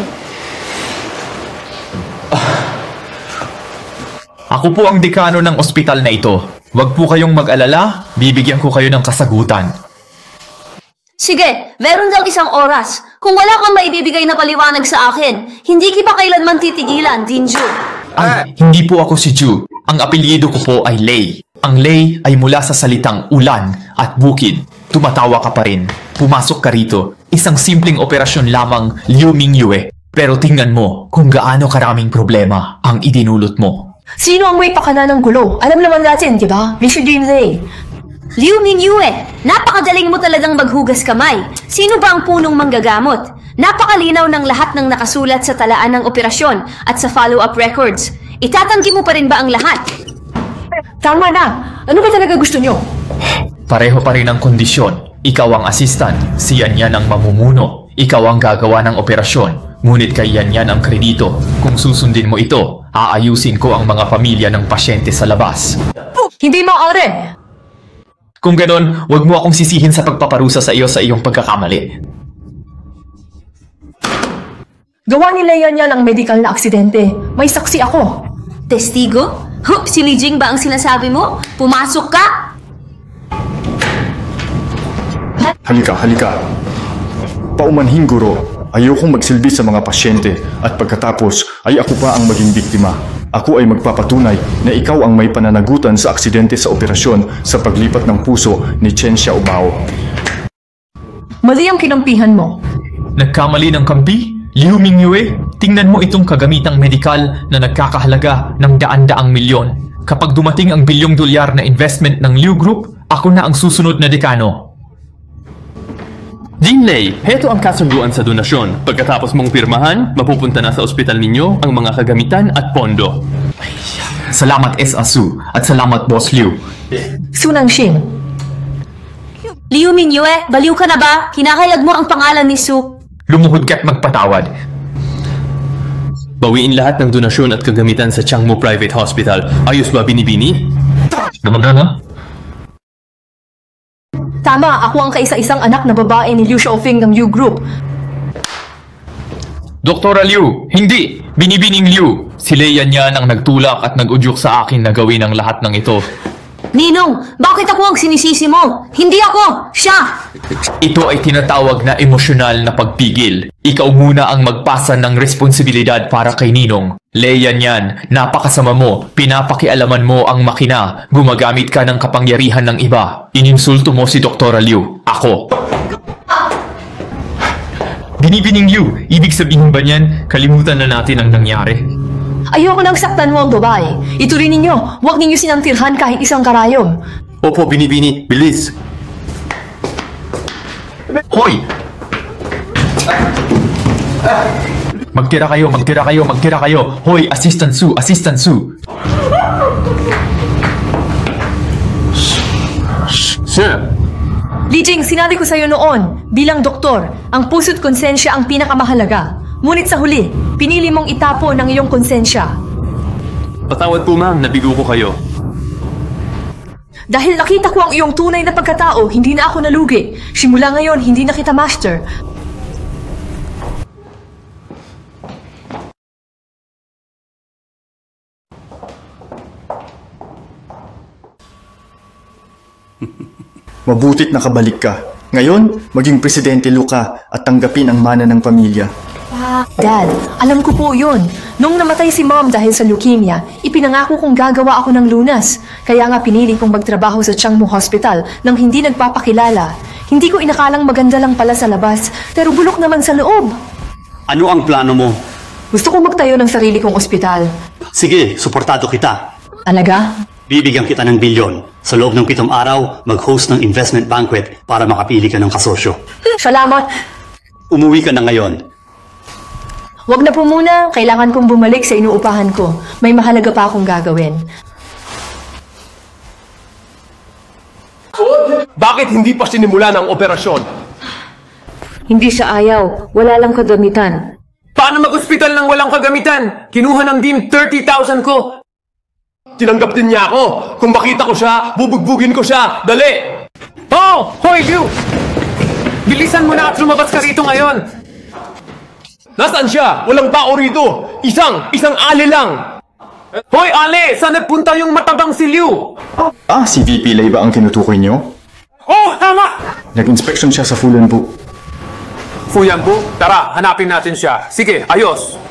Ako po ang dekano ng ospital na ito. Huwag po kayong mag-alala, bibigyan ko kayo ng kasagutan. Sige, meron daw isang oras. Kung wala kang maibibigay na paliwanag sa akin, hindi kita kailanman titigilan, Dinju. Hindi po ako si Ju. Ang apelyido ko po ay Lei. Ang Lei ay mula sa salitang ulan at bukid. Tumatawa ka pa rin. Pumasok ka rito. Isang simpleng operasyon lamang, Liu Mingyue. Pero tingnan mo kung gaano karaming problema ang idinulot mo. Sino ang may pakana ng gulo? Alam naman natin, di ba? Mr. Jin Lei. Liu Mingyue, napakadaling mo talagang maghugas kamay. Sino ba ang punong manggagamot? Napakalinaw ng lahat ng nakasulat sa talaan ng operasyon at sa follow-up records. Itatanggi mo pa rin ba ang lahat? Tama na. Ano ba talaga gusto nyo? Pareho pa rin ang kondisyon. Ikaw ang assistant, si Yan ang mamumuno. Ikaw ang gagawa ng operasyon. Ngunit kay Yan ang kredito. Kung susundin mo ito, aayusin ko ang mga pamilya ng pasyente sa labas. Hindi maaari. Kung ganon, huwag mo akong sisihin sa pagpaparusa sa iyo sa iyong pagkakamali. Gawa nila yan ang medical na aksidente. May saksi ako. Testigo? Hup, si Li Jing ba ang sinasabi mo? Pumasok ka! Halika. Paumanhin, guro. Ayokong magsilbi sa mga pasyente at pagkatapos ay ako pa ang maging biktima. Ako ay magpapatunay na ikaw ang may pananagutan sa aksidente sa operasyon sa paglipat ng puso ni Chen Xiaobao. Mali ang kinampihan mo. Nagkamali ng kampi? Liu Mingyue, tingnan mo itong kagamitang medikal na nagkakahalaga ng daan-daang milyon. Kapag dumating ang bilyong dolyar na investment ng Liu Group, ako na ang susunod na dekano. Jin Lei, heto ang kasunduan sa donasyon. Pagkatapos mong pirmahan, mapupunta na sa ospital ninyo ang mga kagamitan at pondo. Salamat S. Asu at salamat Boss Liu. Sunang Shin. Liu Mingyue, baliw ka na ba? Kinakayag mo ang pangalan ni Su. Lumuhod ka't magpatawad. Bawiin lahat ng donasyon at kagamitan sa Changmu Private Hospital. Ayos ba, Binibini? Namagana? Tama, ako ang kaisa-isang anak na babae ni Liu Xiaofeng ng Liu Group. Doktora Liu, hindi! Binibining Liu! Si Leian yan ang nagtulak at nag-udyok sa akin na gawin ang lahat ng ito. Ninong, bakit ako ang sinisisi mo? Hindi ako! Siya! Ito ay tinatawag na emosyonal na pagpigil. Ikaw muna ang magpasa ng responsibilidad para kay Ninong. Leian yan, napakasama mo, pinapakialaman mo ang makina, gumagamit ka ng kapangyarihan ng iba. Ininsulto mo si Doktora Liu. Ako. Binibining Liu, ibig sabihin ba niyan, kalimutan na natin ang nangyari? Ayoko nang saktan mo ang babae. Ituloy ninyo, huwag ninyo sinangtirhan kahit isang karayom. Opo, Binibini, bilis! Hoy! Magtira kayo. Hoy, Assistant Su! Sir! Li Jing, sinabi ko sa'yo noon, bilang doktor, ang puso't konsensya ang pinakamahalaga. Ngunit sa huli, pinili mong itapo ng iyong konsensya. Patawad po ma'am, nabigo ko kayo. Dahil nakita ko ang iyong tunay na pagkatao, hindi na ako nalugi. Simula ngayon, hindi na kita master. Mabutit nakabalik ka. Ngayon, maging Presidente Luka at tanggapin ang mana ng pamilya. Dad, alam ko po yun. Nung namatay si Mom dahil sa leukemia, ipinangako kong gagawa ako ng lunas. Kaya nga pinili kong magtrabaho sa Changmu Hospital nang hindi nagpapakilala. Hindi ko inakalang maganda lang pala sa labas, pero bulok naman sa loob. Ano ang plano mo? Gusto kong magtayo ng sarili kong ospital. Sige, suportado kita. Alaga? Bibigyan kita ng bilyon. Sa loob ng 7 araw, mag-host ng investment banquet para makapili ka ng kasosyo. Salamat. Umuwi ka na ngayon. Wag na po muna. Kailangan kong bumalik sa inuupahan ko. May mahalaga pa akong gagawin. Bakit hindi pa sinimulan ang operasyon? Hindi siya ayaw. Wala lang kagamitan. Paano mag-ospital ng walang kagamitan? Kinuha ng DIM 30,000 ko. Tinanggap din niya ako. Kung makita ko siya, bubugbugin ko siya. Dali! Oh! Hoy, Liu! Bilisan mo na at lumabas ka rito ngayon. Nasaan siya? Walang tao rito. Isang ali lang. Hoy, Ali! Saan nagpunta yung matabang si Liu? Si VP Lei ba ang tinutukoy niyo? Oh, tama! Nag-inspection siya sa Fulanbu. Fuyanbu? Tara, hanapin natin siya. Sige, ayos.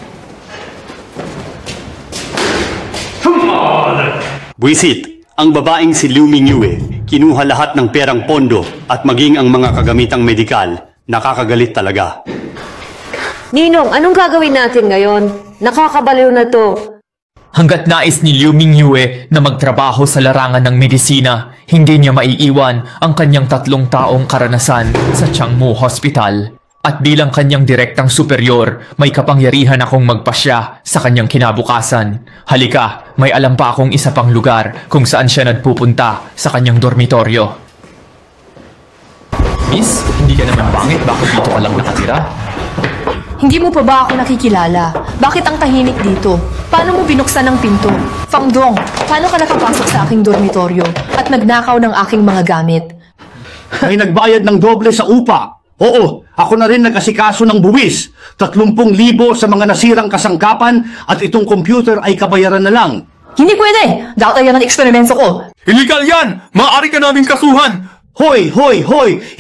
Buisit, ang babaeng si Liu Mingyue, kinuha lahat ng perang pondo at maging ang mga kagamitang medikal. Nakakagalit talaga. Ninong, anong gagawin natin ngayon? Nakakabaliw na to. Hanggat nais ni Liu Mingyue na magtrabaho sa larangan ng medisina, hindi niya maiiwan ang kanyang 3 taong karanasan sa Changmu Hospital. At bilang kanyang direktang superior, may kapangyarihan akong magpasya sa kanyang kinabukasan. Halika, may alam pa akong isa pang lugar kung saan siya nagpupunta sa kanyang dormitoryo. Miss, hindi ka naman pangit. Bakit dito ka lang nakatira? Hindi mo pa ba ako nakikilala? Bakit ang tahimik dito? Paano mo binuksan ang pinto? Fangdong, paano ka nakapasok sa aking dormitoryo at nagnakaw ng aking mga gamit? May nagbayad ng doble sa upa. Oo, ako na rin nag-asikaso ng buwis. 30,000 sa mga nasirang kasangkapan at itong computer ay kabayaran na lang. Hindi pwede! Data yan ang eksperimento ko. Illegal yan! Maaari ka naming kasuhan! Hoy!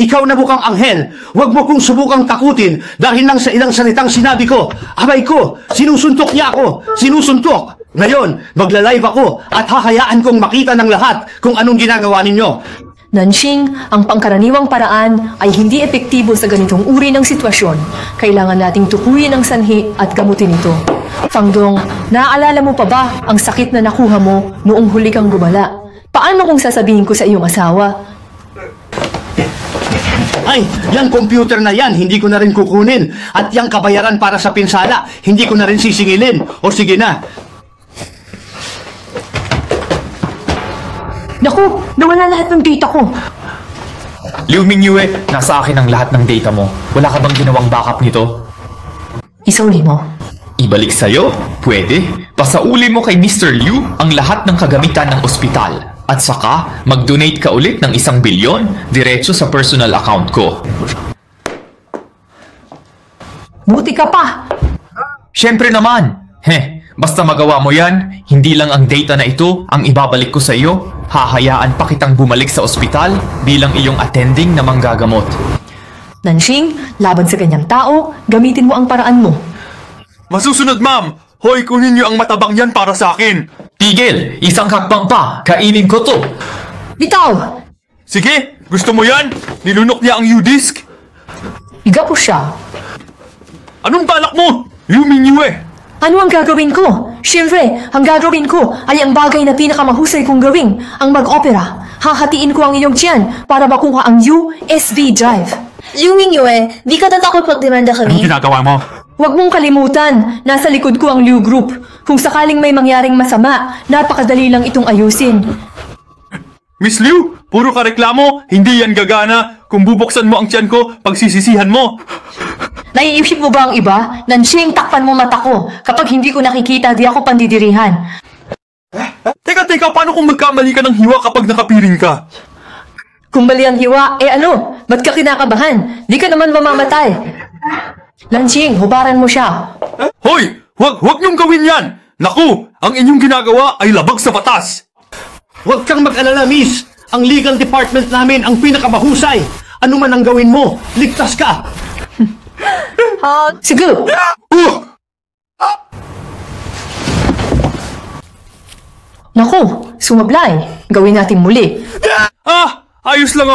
Ikaw na mukhang anghel. Huwag mo kong subukang takutin dahil lang sa ilang salitang sinabi ko. Abay ko, sinusuntok niya ako. Sinusuntok. Ngayon, magla-live ako at hahayaan kong makita ng lahat kung anong ginagawa ninyo. Nanxing, ang pangkaraniwang paraan ay hindi epektibo sa ganitong uri ng sitwasyon. Kailangan nating tukuyin ang sanhi at gamutin ito. Fangdong, naaalala mo pa ba ang sakit na nakuha mo noong huli kang gumala? Paano kung sasabihin ko sa iyong asawa? Ay, yung computer na yan, hindi ko na rin kukunin. At yung kabayaran para sa pinsala, hindi ko na rin sisingilin. O sige na. Naku, nawala lahat ng data ko. Liu Mingyue, nasa akin ang lahat ng data mo. Wala ka bang ginawang backup nito? Isauli mo. Ibalik sa'yo? Pwede. Pasauli mo kay Mr. Liu ang lahat ng kagamitan ng ospital. At saka, mag-donate ka ulit ng 1 bilyon diretso sa personal account ko. Buti ka pa! Siyempre naman! Basta magawa mo yan, hindi lang ang data na ito ang ibabalik ko sa iyo, hahayaan pa kitang bumalik sa ospital bilang iyong attending na manggagamot. Nanshing, laban sa ganyang tao, gamitin mo ang paraan mo. Masusunod, ma'am! Hoy, kunin niyo ang matabang yan para sa akin! Tigil! Isang hakbang pa! Kainin ko to! Bitaw! Sige! Gusto mo yan? Nilunok niya ang U-disc? Iga po siya. Anong balak mo? Liu Mingyue! Ano ang gagawin ko? Siyempre, ang gagawin ko ay ang bagay na pinakamahusay kong gawin, ang mag-opera. Hahatiin ko ang iyong tiyan para makuha ang USB drive. Liu Mingyue, di ka tatakot pagdemanda kami? Anong ginagawa mo? Huwag mong kalimutan, nasa likod ko ang Liu Group. Kung sakaling may mangyaring masama, napakadali lang itong ayusin. Miss Liu, puro ka reklamo, hindi yan gagana. Kung bubuksan mo ang tiyan ko, pagsisisihan mo. Naiisip mo ba ang iba? Nanshing, takpan mo mata ko. Kapag hindi ko nakikita, di ako pandidirihan. Teka, paano kung magkamali ka ng hiwa kapag nakapiring ka? Kung mali ang hiwa, ano? Ba't ka kinakabahan? Di ka naman mamamatay. Nanshing, hubaran mo siya. Hoy! Huwag niyong gawin yan! Naku! Ang inyong ginagawa ay labag sa batas! Huwag kang mag-alala, miss. Ang legal department namin ang pinakamahusay. Ano man ang gawin mo, ligtas ka. Sige! Naku, sumablay. Gawin natin muli. Ayos lang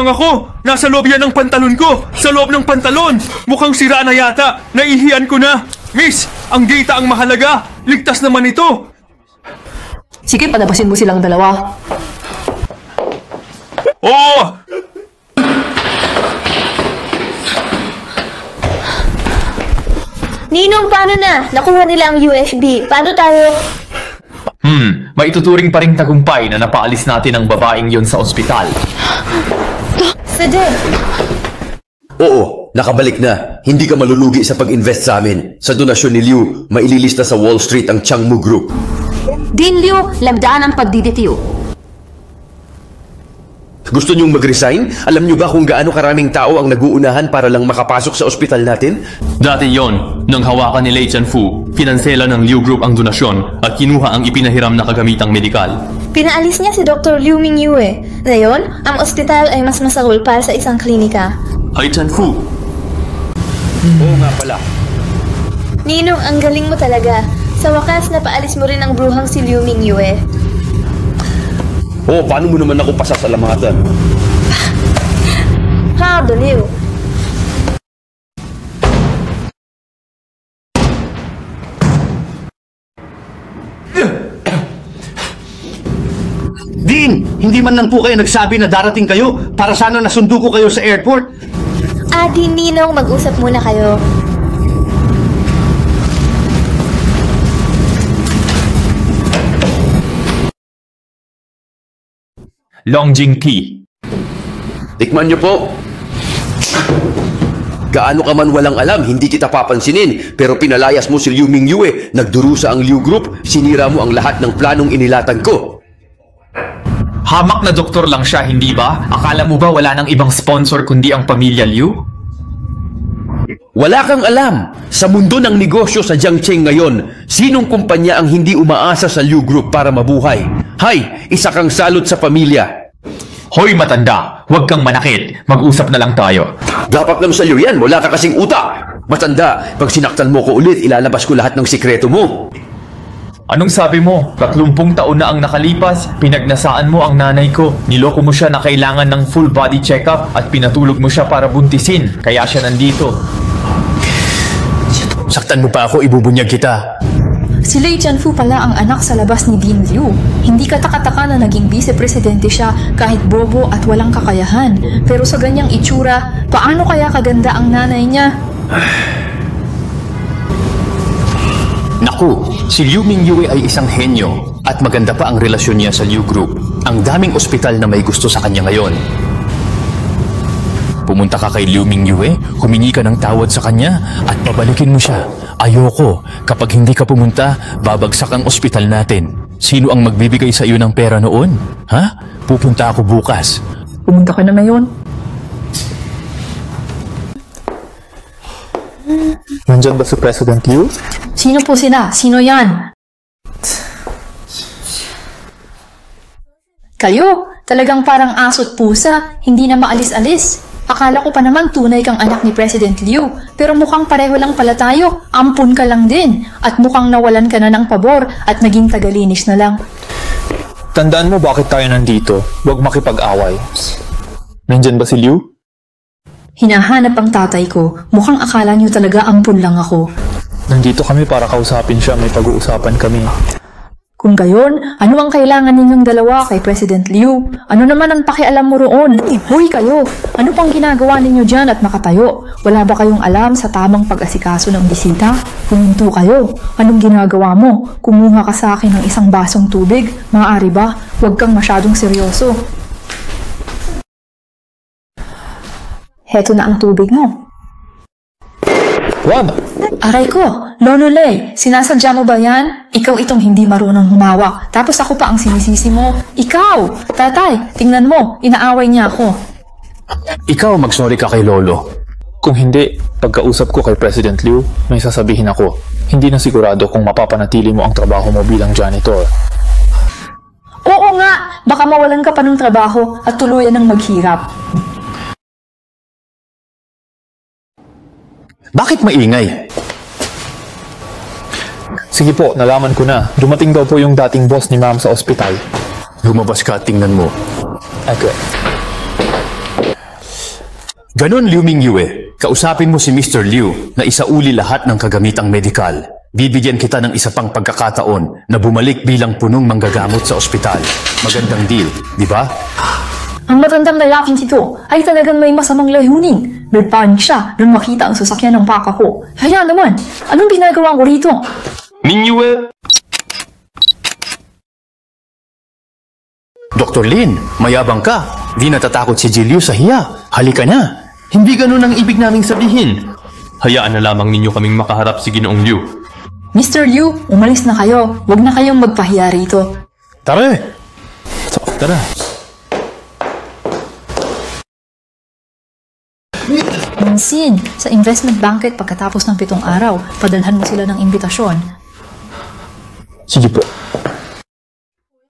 ako! Nasa loob yan ng pantalon ko! Sa loob ng pantalon! Mukhang sira na yata! Naihiyan ko na! Miss, ang data ang mahalaga! Ligtas naman ito! Sige, palabasin mo silang dalawa. Oo! Ninong, paano na? Nakuha nila ang USB. Paano tayo? Maituturing pa ring tagumpay na napaalis natin ang babaeng yon sa ospital. Sade! Oo, nakabalik na. Hindi ka malulugi sa pag-invest sa amin. Sa donasyon ni Liu, maililista sa Wall Street ang Changmu Group. Din Liu, lagdaan ang pagdiditiyo. Gusto niyong mag-resign? Alam niyo ba kung gaano karaming tao ang naguunahan para lang makapasok sa ospital natin? Dati yon, nang hawakan ni Lei Chanfu, finansela ng Liu Group ang donasyon at kinuha ang ipinahiram na kagamitang medikal. Pinaalis niya si Dr. Liu Mingyue. Ngayon, ang ospital ay mas masahol para sa isang klinika. Hi Chanfu! Oo nga pala. Ninong, ang galing mo talaga. Sa wakas, napaalis mo rin ang bruhang si Liu Mingyue. Oo, paano mo naman ako pasasalamatan? Ha, Liu. Dean, hindi man lang po kayo nagsabi na darating kayo para sana nasundo ko kayo sa airport. Adi, Ninong, mag-usap muna kayo. Longjing tea. Tikman niyo po. Gaano ka man walang alam, hindi kita papansinin. Pero pinalayas mo si Liu Mingyue, nagdurusa ang Liu Group, sinira mo ang lahat ng planong inilatag ko. Hamak na doktor lang siya, hindi ba? Akala mo ba wala nang ibang sponsor kundi ang pamilya Liu? Wala kang alam. Sa mundo ng negosyo sa Jiangcheng ngayon, sinong kumpanya ang hindi umaasa sa Liu Group para mabuhay? Hay, isa kang salot sa pamilya. Hoy matanda, huwag kang manakit. Mag-usap na lang tayo. Dapat lang sa'yo yan, wala ka kasing utak. Matanda, pag sinaktan mo ko ulit, ilalabas ko lahat ng sikreto mo. Anong sabi mo? 30 taon na ang nakalipas, pinagnasaan mo ang nanay ko. Niloko mo siya na kailangan ng full body check-up at pinatulog mo siya para buntisin. Kaya siya nandito. Saktan mo pa ako, ibubunyag kita. Si Lei Chanfu pala ang anak sa labas ni Dean Liu. Hindi katakataka na naging vice-presidente siya kahit bobo at walang kakayahan. Pero sa ganyang itsura, paano kaya kaganda ang nanay niya? Naku, si Liu Mingyue ay isang henyo at maganda pa ang relasyon niya sa Liu Group. Ang daming ospital na may gusto sa kanya ngayon. Pumunta ka kay Liu Mingyue, humingi ka ng tawad sa kanya at pabalikin mo siya. Ayoko, kapag hindi ka pumunta, babagsak ang ospital natin. Sino ang magbibigay sa iyo ng pera noon? Ha? Pupunta ako bukas. Pumunta ka na ngayon. Nandyan ba si President Liu? Sino po sila? Sino yan? Kayo, talagang parang aso't pusa, hindi na maalis-alis. Akala ko pa naman tunay kang anak ni President Liu, pero mukhang pareho lang pala tayo. Ampun ka lang din, at mukhang nawalan ka na ng pabor at naging tagalinis na lang. Tandaan mo bakit tayo nandito. Huwag makipag-away. Nandyan ba si Liu? Hinahanap ang tatay ko. Mukhang akala niyo talaga ampun lang ako. Nandito kami para kausapin siya. May pag-uusapan kami. Kung gayon, ano ang kailangan ninyong dalawa kay President Liu? Ano naman ang pakialam mo roon? Hoy kayo! Ano pang ginagawa ninyo dyan at makatayo? Wala ba kayong alam sa tamang pag-asikaso ng bisita? Huminto kayo. Anong ginagawa mo? Kumuha ka sa akin ng isang basong tubig? Maaari ba? Huwag kang masyadong seryoso. Heto na ang tubig mo. Wag! Aray ko, Lolo Lei, sinasadya mo ba yan? Ikaw itong hindi marunong humawak. Tapos ako pa ang sinisisi mo. Ikaw! Tatay, tingnan mo, inaaway niya ako. Ikaw magsorry ka kay Lolo. Kung hindi, pagkausap ko kay President Liu, may sasabihin ako. Hindi na sigurado kung mapapanatili mo ang trabaho mo bilang janitor. Oo nga, baka mawalan ka pa ng trabaho at tuluyan ng maghirap. Bakit maingay? Sige po, nalaman ko na. Dumating daw po yung dating boss ni Ma'am sa ospital. Lumabas ka, tingnan mo. Okay. Ganon, Liu Mingyue. Kausapin mo si Mr. Liu na isauli lahat ng kagamitang medikal. Bibigyan kita ng isa pang pagkakataon na bumalik bilang punong manggagamot sa ospital. Magandang deal, di ba? Ang matandang lalaking ito ay talagang may masamang layunin. Nagpanik siya nung makita ang sasakyan ng paka ko. Kaya naman, anong ginagawa ko rito? Mingyue! Dr. Lin, mayabang ka. Di natatakot si Jiliu sa hiya. Halika na. Hindi ganun ang ibig naming sabihin. Hayaan na lamang ninyo kaming makaharap si Ginoong Liu. Mr. Liu, umalis na kayo. Huwag na kayong magpahiya rito. Tara! Tara. Nansin, sa investment banquet pagkatapos ng 7 araw, padalhan mo sila ng imbitasyon. Sige po.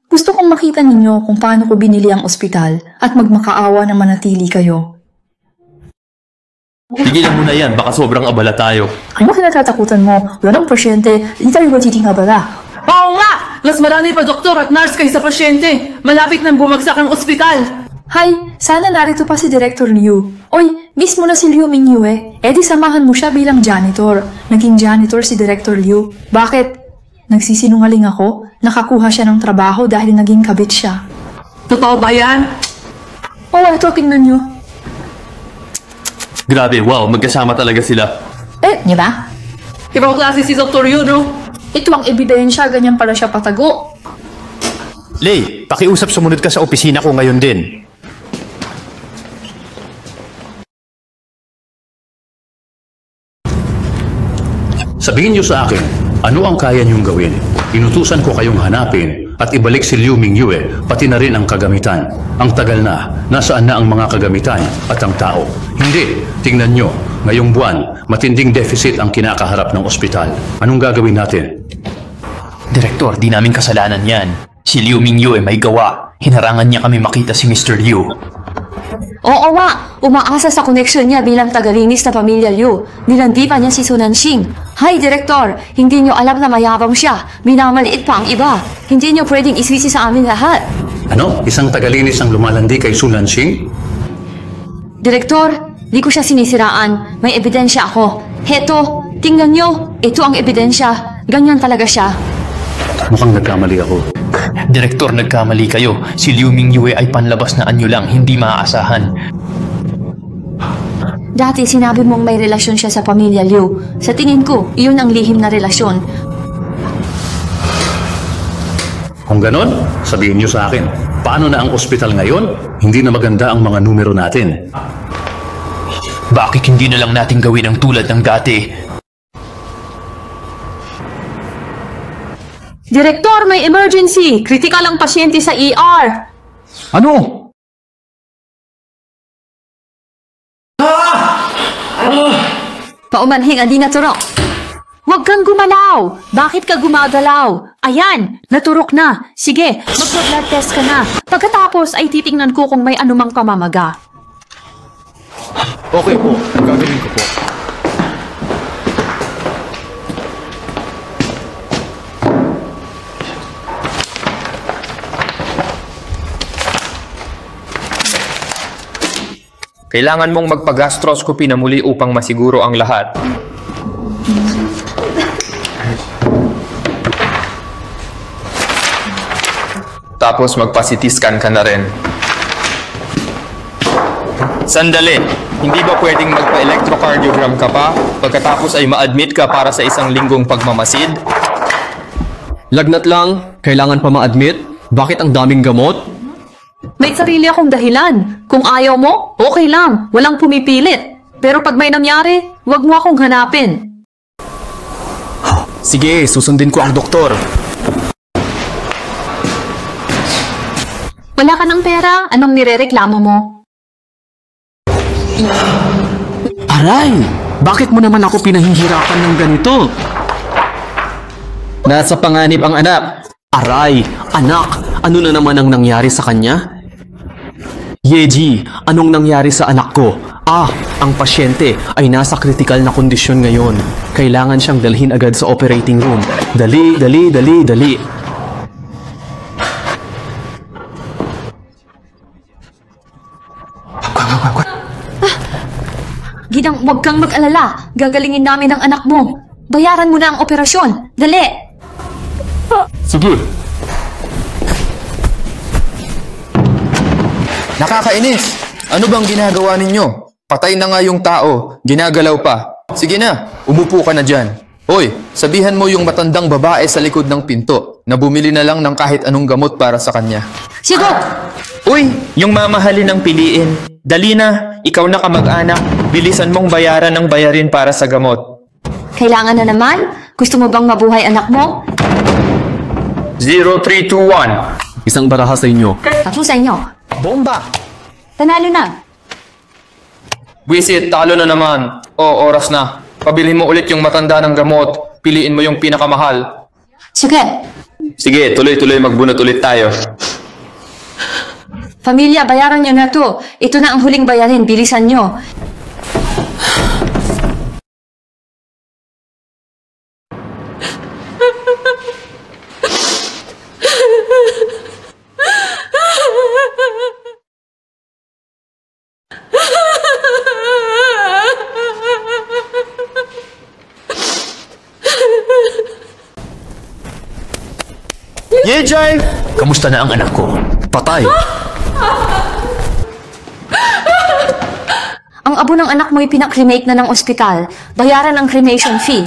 Gusto kong makita ninyo kung paano ko binili ang ospital at magmakaawa na manatili kayo. Tigilan mo na yan, baka sobrang abala tayo. Ano kinatatakutan mo? Wala ng pasyente, hindi tayo magtiting abala. Oo nga! Mas marami pa doktor at nurse kaysa pasyente. Malapit nang bumagsak ang ospital. Hay, sana narito pa si Director Liu. Oy, mismo na si Liu Mingyue. Eh di samahan mo siya bilang janitor. Naging janitor si Director Liu. Bakit? Nagsisinungaling ako? Nakakuha siya ng trabaho dahil naging kabit siya. Totoo ba yan? Oo, ito, tingnan nyo. Grabe, wow, magkasama talaga sila. Di ba? Ibang klase si Dr. Yu, no? Ito ang ebidensya, ganyan pala siya patago. Lei, pakiusap sumunod ka sa opisina ko ngayon din. Sabihin niyo sa akin, ano ang kaya niyong gawin? Inutusan ko kayong hanapin at ibalik si Liu Mingyue, pati na rin ang kagamitan. Ang tagal na, nasaan na ang mga kagamitan at ang tao? Hindi, tingnan niyo, ngayong buwan, matinding deficit ang kinakaharap ng ospital. Anong gagawin natin? Direktor, di namin kasalanan yan. Si Liu Mingyue may gawa. Hinarangan niya kami makita si Mr. Liu. Oo nga, umaasa sa connection niya bilang tagalinis na pamilya Liu. Nilandi pa niya si Sunanxing. Hay, Direktor, hindi niyo alam na mayabang siya. Minamaliit pa ang iba. Hindi niyo pwedeng isisi sa amin lahat. Ano? Isang tagalinis ang lumalandi kay Sunanxing? Direktor, di ko siya sinisiraan. May ebidensya ako. Heto, tingnan niyo. Ito ang ebidensya. Ganyan talaga siya. Mukhang nagkamali ako. Direktor, nagkamali kayo. Si Liu Mingyue ay panlabas na anyo lang, hindi maaasahan. Dati sinabi mong may relasyon siya sa pamilya Liu. Sa tingin ko, iyon ang lihim na relasyon. Kung ganon, sabihin niyo sa akin, paano na ang ospital ngayon? Hindi na maganda ang mga numero natin. Bakit hindi na lang natin gawin ang tulad ng dati? Direktor, may emergency! Critical ang pasyente sa ER! Ano? Paumanhing, andi naturok. Huwag kang gumalaw! Bakit ka gumagalaw? Ayan, naturok na. Sige, magpa-blood test ka na. Pagkatapos ay titingnan ko kung may anumang pamamaga. Okay po, gagawin ko po. Kailangan mong magpa-gastroscopy na muli upang masiguro ang lahat. Tapos magpa-CT scan ka na rin. Sandali! Hindi ba pwedeng magpa-electrocardiogram ka pa? Pagkatapos ay ma-admit ka para sa isang linggong pagmamasid? Lagnat lang, kailangan pa ma-admit. Bakit ang daming gamot? May sarili akong dahilan. Kung ayaw mo, okay lang. Walang pumipilit. Pero pag may nangyari, huwag mo akong hanapin. Sige, susundin ko ang doktor. Wala ka ng pera? Anong nirereklamo mo? Aray! Bakit mo naman ako pinahihirapan ng ganito? Nasa panganib ang anak. Aray! Anak! Ano na naman ang nangyari sa kanya? Yeji, anong nangyari sa anak ko? Ang pasyente ay nasa critical na kondisyon ngayon. Kailangan siyang dalhin agad sa operating room. Dali, dali, dali, dali. Gidang, huwag kang mag-alala. Gagalingin namin ang anak mo. Bayaran mo na ang operasyon. Dali! Sige! Nakakainis! Ano bang ginagawa ninyo? Patay na nga yung tao. Ginagalaw pa. Sige na, umupo ka na dyan. Hoy, sabihan mo yung matandang babae sa likod ng pinto na bumili na lang ng kahit anong gamot para sa kanya. Sigo! Uy, yung mamahalin ng piliin. Dali na, ikaw na kamag-anak. Bilisan mong bayaran ng bayarin para sa gamot. Kailangan na naman? Gusto mo bang mabuhay anak mo? 0321. Isang baraha sa inyo. Tatlo sa inyo. Bomba! Tanalo na. Wisit, talo na naman. Oras na. Pabili mo ulit yung matanda ng gamot. Piliin mo yung pinakamahal. Sige. Sige, tuloy-tuloy magbunot ulit tayo. Pamilya, bayaran nyo na to. Ito na ang huling bayarin. Bilisan nyo. Yejay! Kamusta na ang anak ko? Patay! Ang abo ng anak mo ay pinakremate na ng ospital. Bayaran ang cremation fee.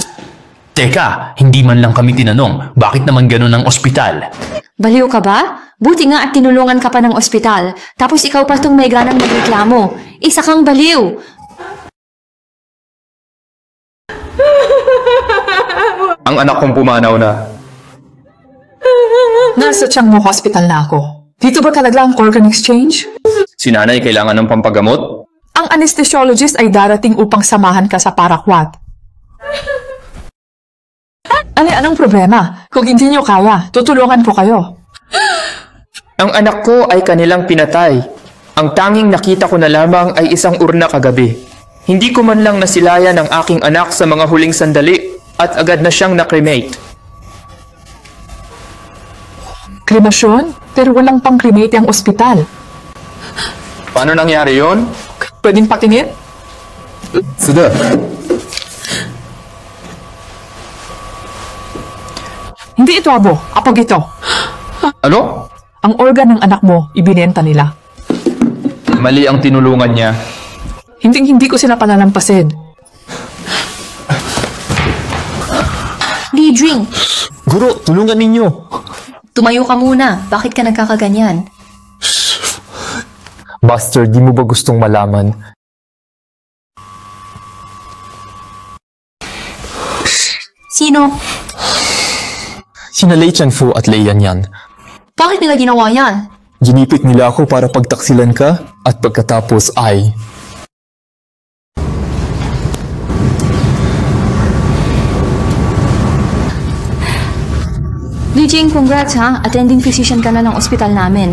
Teka, hindi man lang kami tinanong. Bakit naman ganun ang ospital? Baliw ka ba? Buti nga at tinulungan ka pa ng ospital. Tapos ikaw pa itong may ganang magreklamo. Isa kang baliw. Ang anak kong pumanaw na. Nasa Changmo Hospital na ako. Dito ba talaga ang organ exchange? Si nanay kailangan ng pampagamot? Ang anesthesiologist ay darating upang samahan ka sa parakwat. Anong problema? Kung hindi nyo kaya, tutulungan ko kayo. Ang anak ko ay kanilang pinatay. Ang tanging nakita ko na lamang ay isang urna kagabi. Hindi ko man lang nasilayan ang aking anak sa mga huling sandali at agad na siyang na-cremate. Kremasyon? Pero walang pang-cremate ang ospital. Paano nangyari yon? Pwedeng patingin? Sudah. Hindi ito, abo. Apag ito. Ano? Ang organ ng anak mo, ibinenta nila. Mali ang tinulungan niya. Hindi ko sila palalampasin. Li-Jing, Guro, tulungan ninyo. tumayo ka muna. Bakit ka nagkakaganyan? Buster, di mo ba gustong malaman? Sino? Sina Lei Chanfu at Lei Yanyan. Bakit nila ginawa yan? Ginipit nila ako para pagtaksilan ka at pagkatapos ay... Li Jing, congrats ha. Attending physician ka na ng ospital namin.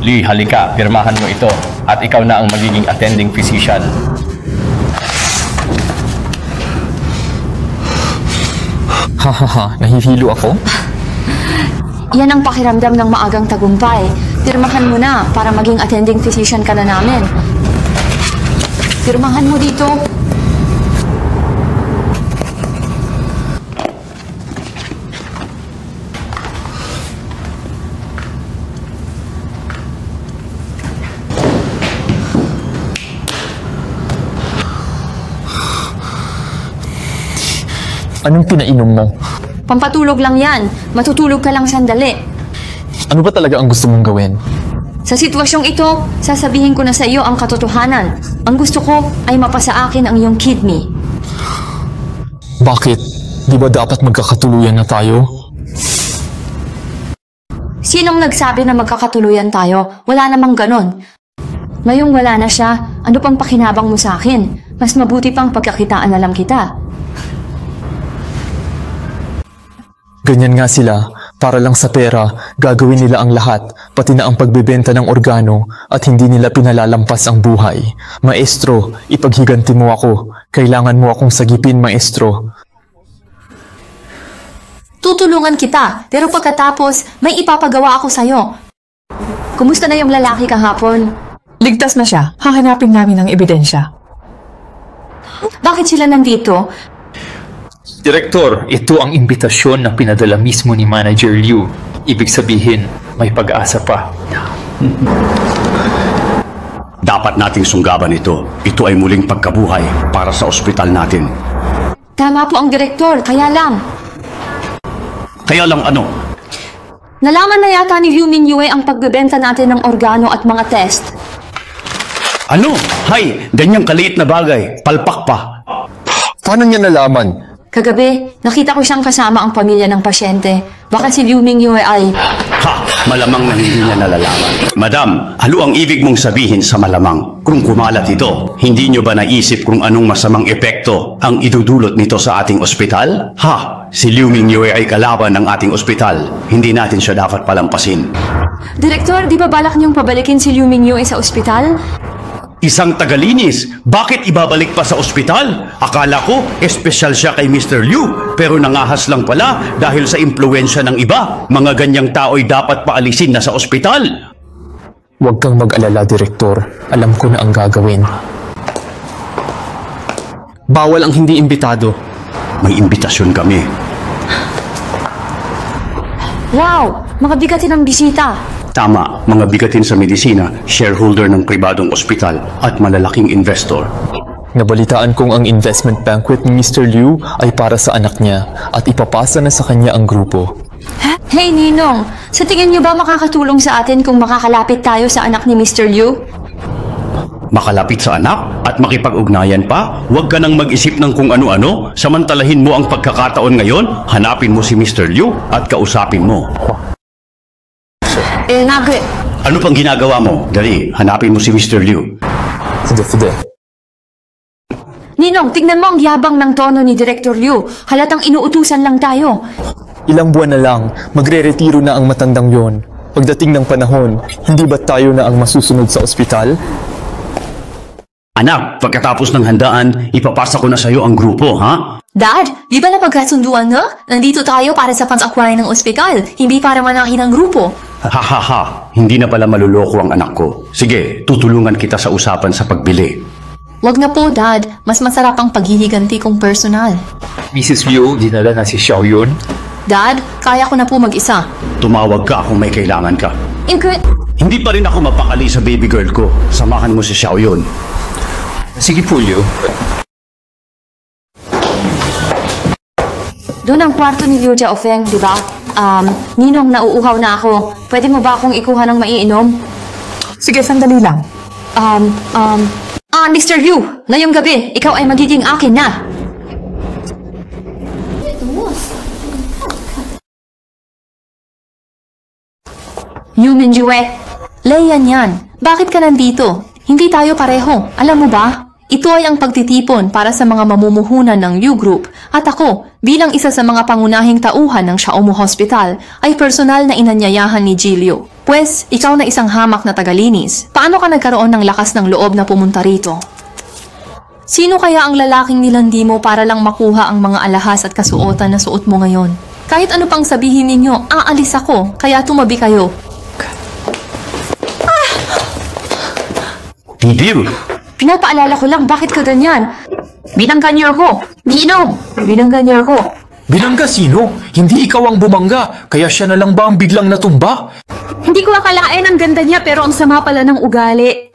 Lee, halika, pirmahan mo ito at ikaw na ang magiging attending physician. Hahaha, nahihilo ako? Yan ang pakiramdam ng maagang tagumpay. Pirmahan mo na para maging attending physician ka na namin. Pirmahan mo dito. Anong pinainom mo? Pampatulog lang yan. Matutulog ka lang sandali. Ano ba talaga ang gusto mong gawin? Sa sitwasyong ito, sasabihin ko na sa iyo ang katotohanan. Ang gusto ko ay mapasa akin ang iyong kidney. Bakit? Di ba dapat magkakatuluyan na tayo? Sinong nagsabi na magkakatuluyan tayo? Wala namang ganon. Ngayong wala na siya, ano pang pakinabang mo sa akin? Mas mabuti pang pagkakitaan na lang kita. Ganyan nga sila, para lang sa pera, gagawin nila ang lahat, pati na ang pagbebenta ng organo at hindi nila pinalalampas ang buhay. Maestro, ipaghiganti mo ako. Kailangan mo akong sagipin, maestro. Tutulungan kita, pero pagkatapos, may ipapagawa ako sa'yo. Kumusta na yung lalaki kahapon? Ligtas na siya. Hahanapin namin ang ebidensya. Bakit sila nandito? Direktor, ito ang imbitasyon na pinadala mismo ni Manager Liu. Ibig sabihin, may pag-asa pa. Dapat nating sunggaban ito. Ito ay muling pagkabuhay para sa ospital natin. Tama po ang direktor, kaya lang. Kaya lang ano? Nalaman na yata ni Liu Mingyue ang pagbebenta natin ng organo at mga test. Ano? Hay, ganyang kaliit na bagay. Palpak pa. Paano niya nalaman? Kagabi, nakita ko siyang kasama ang pamilya ng pasyente. Baka si Liu Mingyue ay... Ha! Malamang na hindi niya nalalaman. Madam, ano ang ibig mong sabihin sa malamang? Kung kumalat ito, hindi niyo ba naisip kung anong masamang epekto ang idudulot nito sa ating ospital? Ha! Si Liu Mingyue ay kalaban ng ating ospital. Hindi natin siya dapat palampasin. Direktor, di ba balak niyong pabalikin si Liu Mingyue sa ospital? Isang tagalinis, bakit ibabalik pa sa ospital? Akala ko, espesyal siya kay Mr. Liu, pero nangahas lang pala dahil sa impluensya ng iba. Mga ganyang tao'y dapat paalisin na sa ospital. Huwag kang mag-alala, Direktor. Alam ko na ang gagawin. Bawal ang hindi imbitado. May imbitasyon kami. Wow! Mga bigatin ang bisita. Tama, mga bigatin sa medisina, shareholder ng pribadong ospital at malalaking investor. Nabalitaan kong ang investment banquet ni Mr. Liu ay para sa anak niya at ipapasa na sa kanya ang grupo. Hey Ninong, sa tingin niyo ba makakatulong sa atin kung makakalapit tayo sa anak ni Mr. Liu? Makalapit sa anak at makipag-ugnayan pa? Huwag ka nang mag-isip ng kung ano-ano. Samantalahin mo ang pagkakataon ngayon, hanapin mo si Mr. Liu at kausapin mo. Ano pang ginagawa mo? Dali, hanapin mo si Mr. Liu. Sige. Ninong, tignan mo ang yabang ng tono ni Director Liu. Halatang inuutusan lang tayo. Ilang buwan na lang, magre-retiro na ang matandang yon. Pagdating ng panahon, hindi ba tayo na ang masusunod sa ospital? Anak, pagkatapos ng handaan, ipapasa ko na sa iyo ang grupo, ha? Dad, di ba napagkasunduan na? Nandito tayo para sa pang-acquire ng ospital, hindi para manaki ng grupo. Ha, hindi na pala maluloko ang anak ko. Sige, tutulungan kita sa usapan sa pagbili. Wag na po, Dad. Mas masarap ang paghihiganti kong personal. Mrs. Liu, dinala na si Xiaoyun? Dad, kaya ko na po mag-isa. Tumawag ka kung may kailangan ka. Hindi pa rin ako mapakali sa baby girl ko. Samahan mo si Xiaoyun. Sige po, Liu. Doon ang kwarto ni Liu Jiaofeng, di ba? Ninong, nauuhaw na ako. Pwede mo ba akong ikuha ng maiinom? Sige, sandali lang. Mr. Liu, ngayong gabi, ikaw ay magiging akin na. Liu Mingyue. Leian yan. Bakit ka nandito? Hindi tayo pareho. Alam mo ba? Ito ay ang pagtitipon para sa mga mamumuhunan ng Liu Group. At ako, bilang isa sa mga pangunahing tauhan ng Xiaomu Hospital, ay personal na inanyayahan ni Ji Liu. Pwes, ikaw na isang hamak na tagalinis. Paano ka nagkaroon ng lakas ng loob na pumunta rito? Sino kaya ang lalaking nilandi mo para lang makuha ang mga alahas at kasuotan na suot mo ngayon? Kahit ano pang sabihin ninyo, aalis ako, kaya tumabi kayo. Liu! Pinapaalala ko lang, bakit ka ganyan? Binangga niyo ako. Ninong! Binangga niyo ako. Binangga sino? Hindi ikaw ang bumangga, kaya siya na lang ba ang biglang natumba? Hindi ko akalain ang ganda niya pero ang sama pala ng ugali.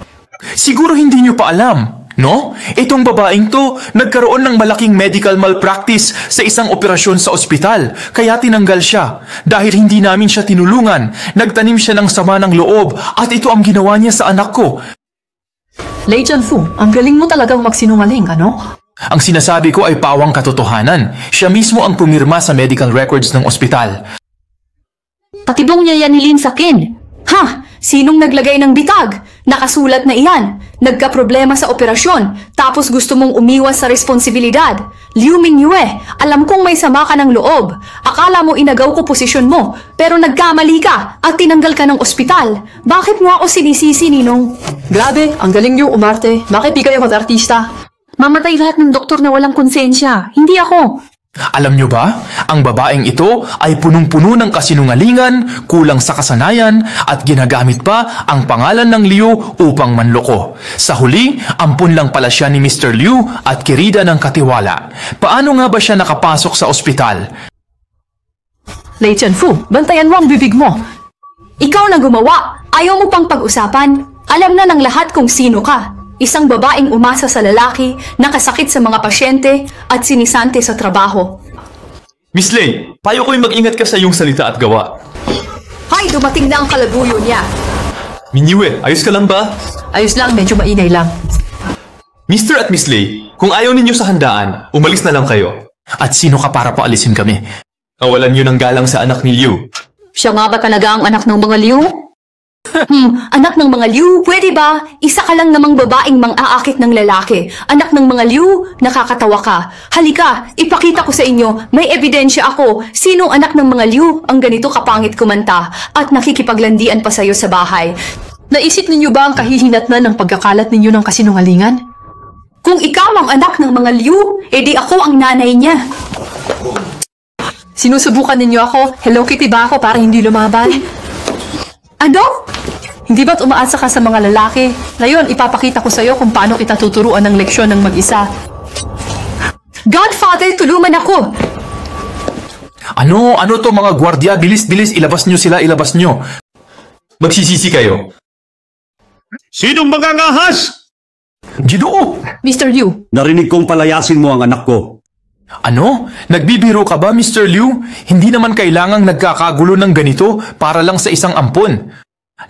Siguro hindi niyo pa alam, no? Itong babaeng to, nagkaroon ng malaking medical malpractice sa isang operasyon sa ospital, kaya tinanggal siya. Dahil hindi namin siya tinulungan, nagtanim siya ng sama ng loob at ito ang ginawa niya sa anak ko. Lei Jianfu, ang galing mo talagang magsinungaling, ano? Ang sinasabi ko ay pawang katotohanan. Siya mismo ang pumirma sa medical records ng ospital. Patibong niya yan nilin sa akin. Ha? Sinong naglagay ng bitag? Nakasulat na iyan. Nagka-problema sa operasyon, tapos gusto mong umiwas sa responsibilidad. Liu Mingyue, alam kong may sama ka ng loob. Akala mo inagaw ko posisyon mo, pero nagkamali ka at tinanggal ka ng ospital. Bakit mo ako sinisisi, Ninong? Grabe, ang galing niyo umarte. Bakit di kayo mag-artista? Mamatay lahat ng doktor na walang konsensya. Hindi ako. Alam niyo ba, ang babaeng ito ay punong-puno ng kasinungalingan, kulang sa kasanayan at ginagamit pa ang pangalan ng Liu upang manloko. Sa huli, ampun lang pala siya ni Mr. Liu at kirida ng katiwala. Paano nga ba siya nakapasok sa ospital? Lei Jianfu, bantayan mo ang bibig mo. Ikaw na gumawa. Ayaw mo pang pag-usapan. Alam na ng lahat kung sino ka. Isang babaeng umasa sa lalaki, nakasakit sa mga pasyente at sinisante sa trabaho. Miss Lei, payo ko'y mag-ingat ka sa iyong salita at gawa. Hay, dumating na ang kalabuyo niya. Mingyue, ayos ka lang ba? Ayos lang, medyo mainay lang. Mr. at Miss Lei, kung ayaw ninyo sa handaan, umalis na lang kayo. At sino ka para paalisin kami? Awalan niyo ng galang sa anak ni Liu. Siya nga ba talaga ang anak ng mga Liu? Anak ng mga Liu, pwede ba? Isa ka lang namang babaeng mang-aakit ng lalaki. Anak ng mga Liu, nakakatawa ka. Halika, ipakita ko sa inyo, may ebidensya ako. Sinong anak ng mga Liu ang ganito kapangit kumanta at nakikipaglandian pa sa'yo sa bahay? Naisip ninyo ba ang kahihinatnan ng pagkakalat ninyo ng kasinungalingan? Kung ikaw ang anak ng mga Liu, edi ako ang nanay niya. Sinusubukan ninyo ako? Hello Kitty ba ako para hindi lumaban? Ano? Hindi ba't umaasa ka sa mga lalaki? Ngayon, ipapakita ko sa'yo kung paano kita tuturuan ng leksyon ng mag-isa. Godfather, tulungan ako! Ano to mga gwardya? Bilis, ilabas nyo sila, ilabas nyo. Magsisisi kayo. Sinong magangahas? Ginoo! Mr. Liu. Narinig kong palayasin mo ang anak ko. Ano? Nagbibiro ka ba, Mr. Liu? Hindi naman kailangang nagkakagulo ng ganito para lang sa isang ampon.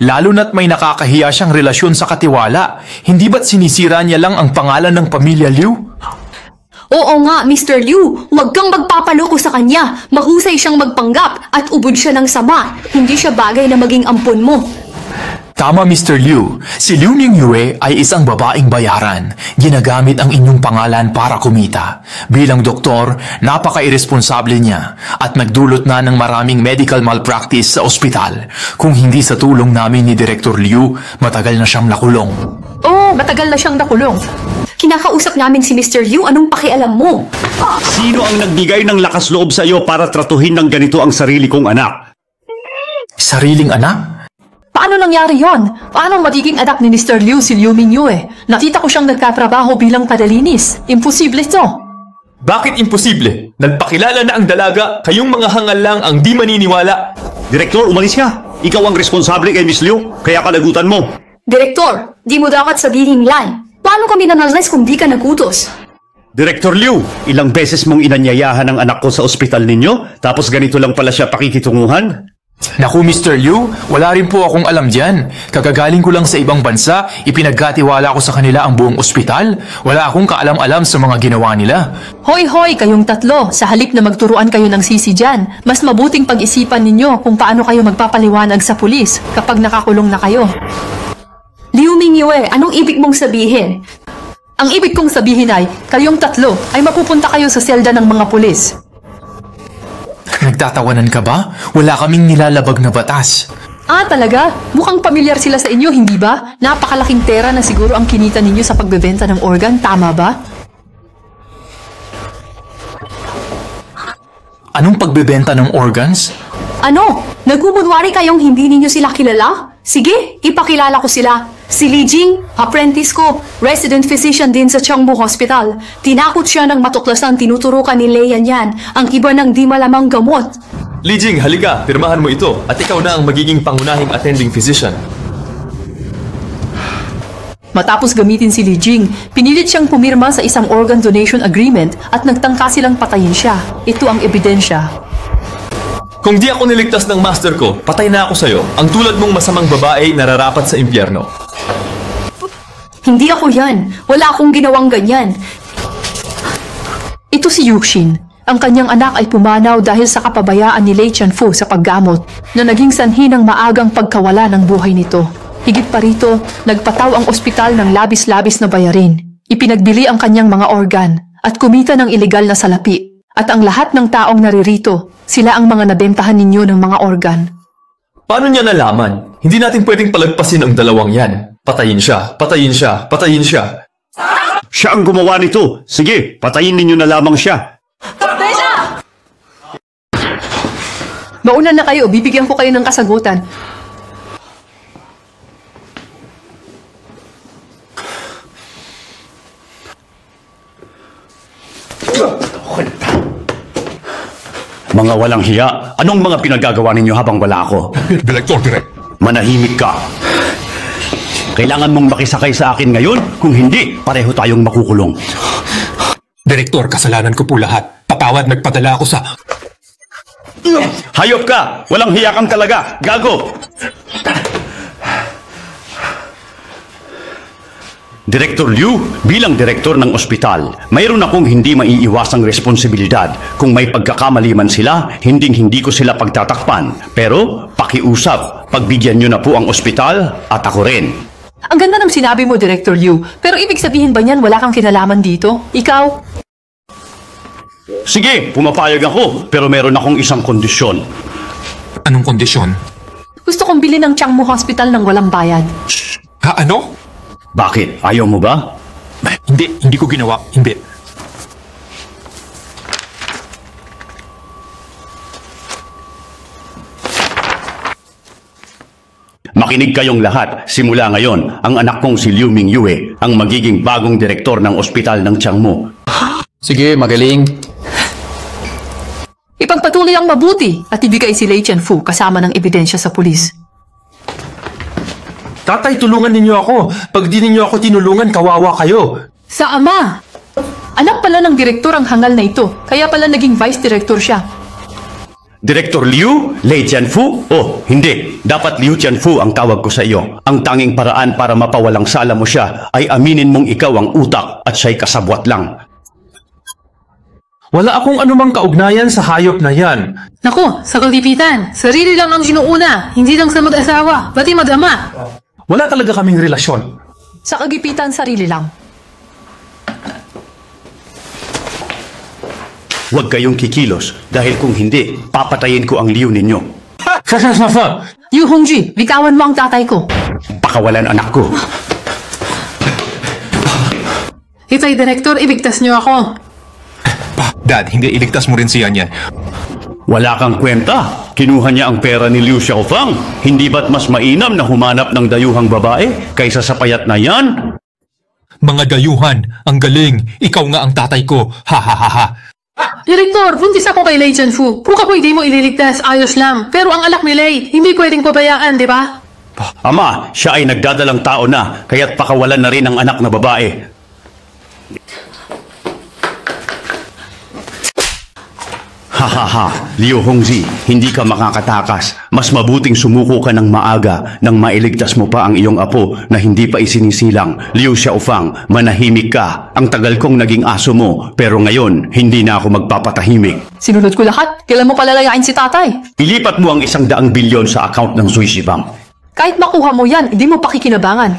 Lalo na't may nakakahiya siyang relasyon sa katiwala. Hindi ba't sinisira niya lang ang pangalan ng pamilya Liu? Oo nga, Mr. Liu. Huwag kang magpapaloko sa kanya. Mahusay siyang magpanggap at ubod siya ng sama. Hindi siya bagay na maging ampon mo. Tama, Mr. Liu. Si Liu Mingyue ay isang babaeng bayaran. Ginagamit ang inyong pangalan para kumita. Bilang doktor, napaka-irresponsable niya at nagdulot na ng maraming medical malpractice sa ospital. Kung hindi sa tulong namin ni Director Liu, matagal na siyang nakulong. Oo, matagal na siyang nakulong. Kinakausap namin si Mr. Liu, anong pakialam mo? Sino ang nagbigay ng lakas loob sa iyo para tratuhin ng ganito ang sarili kong anak? Sariling anak? Paano nangyari yon? Paano magiging anak ni Mr. Liu si Liu Mingyue? Nakita ko siyang nagkatrabaho bilang padalinis. Imposible ito. Bakit imposible? Nagpakilala na ang dalaga, kayong mga hangal lang ang di maniniwala. Direktor, umalis ka. Ikaw ang responsable kay Miss Liu, kaya kalagutan mo. Direktor, di mo dapat sabihin yan. Paano kami nanalnes kung di ka nagutos? Director Liu, ilang beses mong inanyayahan ang anak ko sa ospital ninyo, tapos ganito lang pala siya pakikitunguhan? Naku, Mr. Liu, wala rin po akong alam diyan. Kagagaling ko lang sa ibang bansa, ipinagkatiwala ko sa kanila ang buong ospital. Wala akong kaalam-alam sa mga ginawa nila. Hoy, kayong tatlo, sa halip na magturuan kayo ng sisi dyan, mas mabuting pag-isipan ninyo kung paano kayo magpapaliwanag sa pulis kapag nakakulong na kayo. Liu Mingyue, anong ibig mong sabihin? Ang ibig kong sabihin ay, kayong tatlo ay mapupunta kayo sa selda ng mga pulis. Nagtatawanan ka ba? Wala kaming nilalabag na batas. Talaga? Mukhang pamilyar sila sa inyo, hindi ba? Napakalaking pera na siguro ang kinita ninyo sa pagbebenta ng organ, tama ba? Anong pagbebenta ng organs? Ano? Nagmumunwari kayong hindi ninyo sila kilala? Sige, ipakilala ko sila. Si Li Jing, apprentice ko, resident physician din sa Changmu Hospital. Tinakot siya ng matuklasan tinuturukan ni Lei Yan, ang iba ng di malamang gamot. Li Jing, halika, pirmahan mo ito at ikaw na ang magiging pangunahing attending physician. Matapos gamitin si Li Jing, pinilit siyang pumirma sa isang organ donation agreement at nagtangka silang patayin siya. Ito ang ebidensya. Kung di ako niligtas ng master ko, patay na ako sa'yo. Ang tulad mong masamang babae nararapat sa impyerno. Hindi ako yan. Wala akong ginawang ganyan. Ito si Yuxin. Ang kanyang anak ay pumanaw dahil sa kapabayaan ni Lei Chanfu sa paggamot na naging sanhi ng maagang pagkawala ng buhay nito. Higit pa rito, nagpataw ang ospital ng labis-labis na bayarin. Ipinagbili ang kanyang mga organ at kumita ng ilegal na salapi. At ang lahat ng taong naririto, sila ang mga nabentahan ninyo ng mga organ. Paano niya nalaman? Hindi natin pwedeng palagpasin ang dalawang yan. Patayin siya, patayin siya, patayin siya. Siya ang gumawa nito. Sige, patayin ninyo na lamang siya. Mauna na kayo, bibigyan ko kayo ng kasagutan. Mga walang hiya, anong mga pinagagawa ninyo habang wala ako? Direktor, Manahimik ka. Kailangan mong makisakay sa akin ngayon, kung hindi, pareho tayong makukulong. Direktor, kasalanan ko po lahat. Patawad, nagpadala ako sa... Hayop ka! Walang hiya kang talaga! Gago! Direktor Liu, bilang direktor ng ospital, mayroon akong hindi maiiwasang responsibilidad. Kung may pagkakamali man sila, hindi ko sila pagtatakpan. Pero, pakiusap, pagbigyan nyo na po ang ospital at ako rin. Ang ganda ng sinabi mo, Director Liu. Pero ibig sabihin ba niyan wala kang kinalaman dito? Ikaw? Sige, pumapayag ako, pero meron akong isang kondisyon. Anong kondisyon? Gusto kong bilhin ng Changmu Hospital ng walang bayad. Ano? Bakit? Ayaw mo ba? Hindi ko ginawa. Hindi. Makinig kayong lahat. Simula ngayon, ang anak kong si Liu Mingyue ang magiging bagong direktor ng ospital ng Changmu. Sige, magaling. Ipagpatuloy ang mabuti at ibigay si Lei Chanfu kasama ng ebidensya sa pulis. Tatay, tulungan ninyo ako. Pag di ninyo ako tinulungan, kawawa kayo. Sa ama! Anak pala ng direktor ang hangal na ito, kaya pala naging vice director siya. Direktor Liu? Lei Chanfu? Oh, hindi. Dapat Liu Chanfu ang tawag ko sa iyo. Ang tanging paraan para mapawalang sala mo siya ay aminin mong ikaw ang utak at siya'y kasabwat lang. Wala akong anumang kaugnayan sa hayop na yan. Naku, sa kagipitan, sarili lang ang sinuuna, hindi lang sa mag-asawa, pati mag-ama. Wala talaga kaming relasyon. Sa kagipitan, sarili lang. Huwag kayong kikilos dahil kung hindi, papatayin ko ang Liu ninyo. Yu Hongji, bitawan mo ang tatay ko. Pakawalan anak ko. Itay, Direktor, ibigtas niyo ako. Dad, hindi iligtas mo rin siya niya. Wala kang kwenta. Kinuha niya ang pera ni Liu Xiaofang. Hindi ba't mas mainam na humanap ng dayuhang babae kaysa sa payat na yan? Mga dayuhan, ang galing. Ikaw nga ang tatay ko. Ha ha ha ha. Direktor, buntis ako kay Lei Chanfu. Kung ako hindi mo ililigtas, ayos lang. Pero ang alak ni Lei, hindi pwedeng pabayaan, di ba? Ama, siya ay nagdadalang tao na, kaya't pakawalan na rin ang anak na babae. Hahaha, Liu Hongzhi, hindi ka makakatakas. Mas mabuting sumuko ka ng maaga nang mailigtas mo pa ang iyong apo na hindi pa isinisilang. Liu Xiaofang, manahimik ka. Ang tagal kong naging aso mo, pero ngayon, hindi na ako magpapatahimik. Sinunod ko lahat. Kailan mo palalayain si tatay? Ilipat mo ang 100 bilyon sa account ng Suishi Bank. Kahit makuha mo yan, hindi mo pakikinabangan.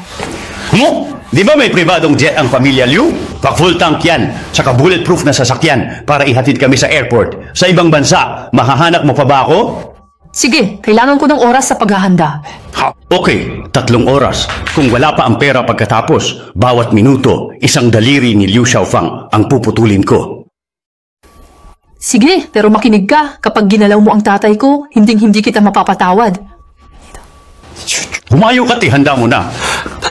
Mo? Di ba may pribadong jet ang pamilya Liu? Pa-full tank yan, saka bulletproof na sasakyan para ihatid kami sa airport. Sa ibang bansa, mahahanap mo pa ba ako? Sige, kailangan ko ng oras sa paghahanda. Okay, 3 oras. Kung wala pa ang pera pagkatapos, bawat minuto, 1 daliri ni Liu Xiaofang ang puputulin ko. Sige, pero makinig ka. Kapag ginalaw mo ang tatay ko, hinding-hindi kita mapapatawad. Humayo ka, handa mo na.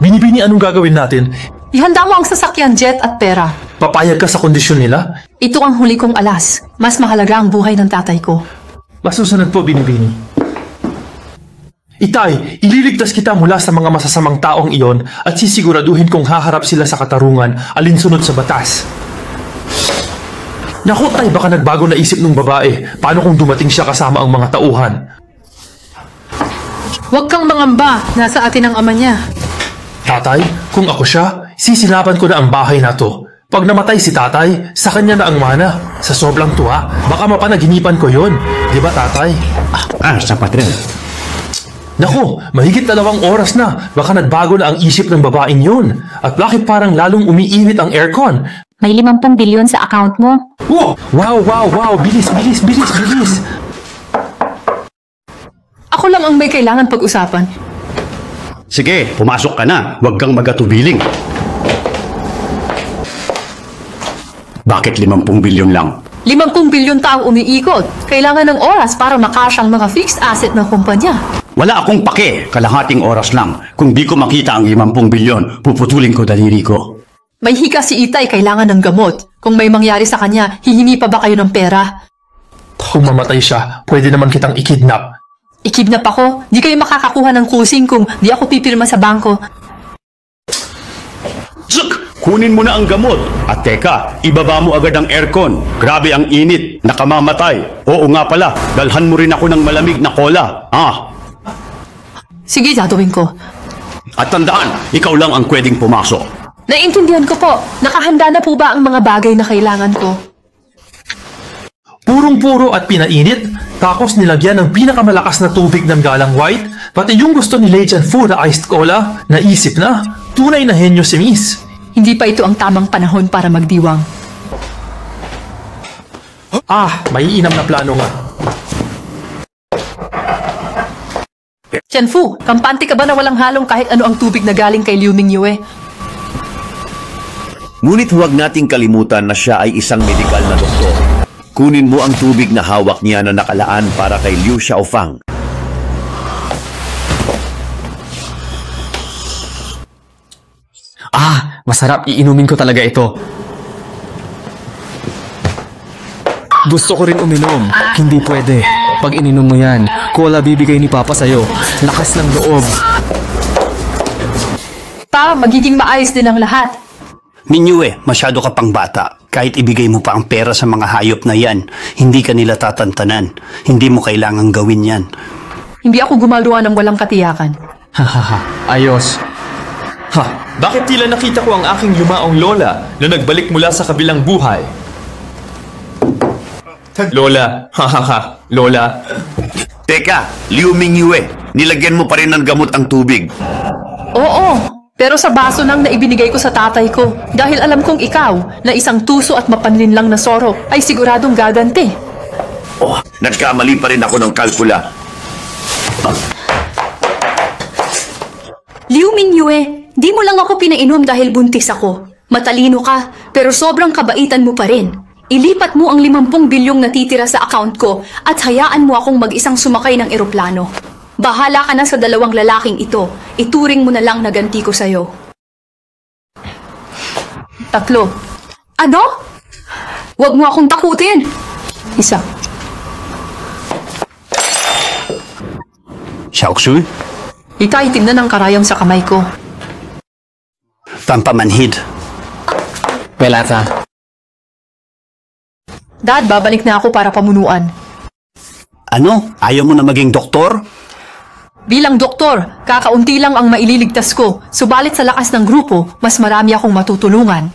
Binibini, anong gagawin natin? Ihanda mo ang sasakyan, jet at pera. Papayag ka sa kondisyon nila? Ito ang huli kong alas. Mas mahalaga ang buhay ng tatay ko. Masusunod po, Binibini. Itay, ililigtas kita mula sa mga masasamang taong iyon at sisiguraduhin kong haharap sila sa katarungan alinsunod sa batas. Naku, tay, baka nagbago na isip ng babae. Paano kung dumating siya kasama ang mga tauhan? Huwag kang mangamba. Nasa atin ang ama niya. Tatay, kung ako siya, sisilaban ko na ang bahay na to. Pag namatay si tatay, sa kanya na ang mana. Sa sobrang tuwa, baka mapanaginipan ko yon. Di ba, tatay? Sapat rin. Naku, mahigit 2 oras na. Baka nagbago na ang isip ng babaeng yun. At bakit parang lalong umiinit ang aircon? May 50 bilyon sa account mo. Wow! Bilis! Ako lang ang may kailangan pag-usapan. Sige, pumasok ka na. Huwag kang magatubiling. Bakit 50 bilyon lang? 50 bilyon taong umiikot. Kailangan ng oras para makasya ang mga fixed asset ng kumpanya. Wala akong pake. Kalahating oras lang. Kung di ko makita ang 50 bilyon, puputulin ko daliri ko. May hika si Itay, kailangan ng gamot. Kung may mangyari sa kanya, hihingi pa ba kayo ng pera? Kung mamatay siya, pwede naman kitang ikidnap. Ikidnap ako? Di kayo makakakuha ng kusing kung di ako pipirma sa bangko. Kunin mo na ang gamot. At teka, ibaba mo agad ang aircon. Grabe ang init. Nakamamatay. Oo nga pala, dalhan mo rin ako ng malamig na cola. Sige, gagawin ko. At tandaan, ikaw lang ang pwedeng pumasok. Naiintindihan ko po. Nakahanda na po ba ang mga bagay na kailangan ko? Purong-puro at pinainit, tapos nilagyan ng pinakamalakas na tubig ng galang white, pati yung gusto ni Legend Fu na iced cola, naisip na. Tunay na henyo si Miss. Hindi pa ito ang tamang panahon para magdiwang. May inam na plano nga. Chen Fu, kampante ka ba na walang halong kahit ano ang tubig na galing kay Liu Mingyue? Ngunit huwag nating kalimutan na siya ay isang medikal na doktor. Kunin mo ang tubig na hawak niya na nakalaan para kay Liu Xiaofang. Masarap, iinumin ko talaga ito. Gusto ko rin uminom. Hindi pwede. Pag ininom mo yan, cola bibigay ni Papa sa'yo. Lakas ng loob. Magiging maayos din ang lahat. Mingyue, masyado ka pang bata. Kahit ibigay mo pa ang pera sa mga hayop na yan, hindi ka nila tatantanan. Hindi mo kailangang gawin yan. Hindi ako gumagawa ng walang katiyakan. Ayos. Bakit tila nakita ko ang aking yumaong lola na nagbalik mula sa kabilang buhay? Lola, Lola. Teka, Liu Mingyue, nilagyan mo pa rin ng gamot ang tubig. Oo, pero sa baso nang na ibinigay ko sa tatay ko dahil alam kong ikaw na isang tuso at mapanlinlang na soro ay siguradong gaganti. Nagkamali pa rin ako ng kalkula. Liu Mingyue, di mo lang ako pinainom dahil buntis ako. Matalino ka, pero sobrang kabaitan mo pa rin. Ilipat mo ang 50 bilyong natitira sa account ko at hayaan mo akong mag-isang sumakay ng eroplano. Bahala ka na sa 2 lalaking ito. Ituring mo na lang na ganti ko sa'yo. 3. Ano? Huwag mo akong takutin. 1. Xiaoxu? Itaitim na ng karayom sa kamay ko. Pampamanhid. Pelata. Dad, babalik na ako para pamunuan. Ano? Ayaw mo na maging doktor? Bilang doktor, kakaunti lang ang maililigtas ko. Subalit sa lakas ng grupo, mas marami akong matutulungan.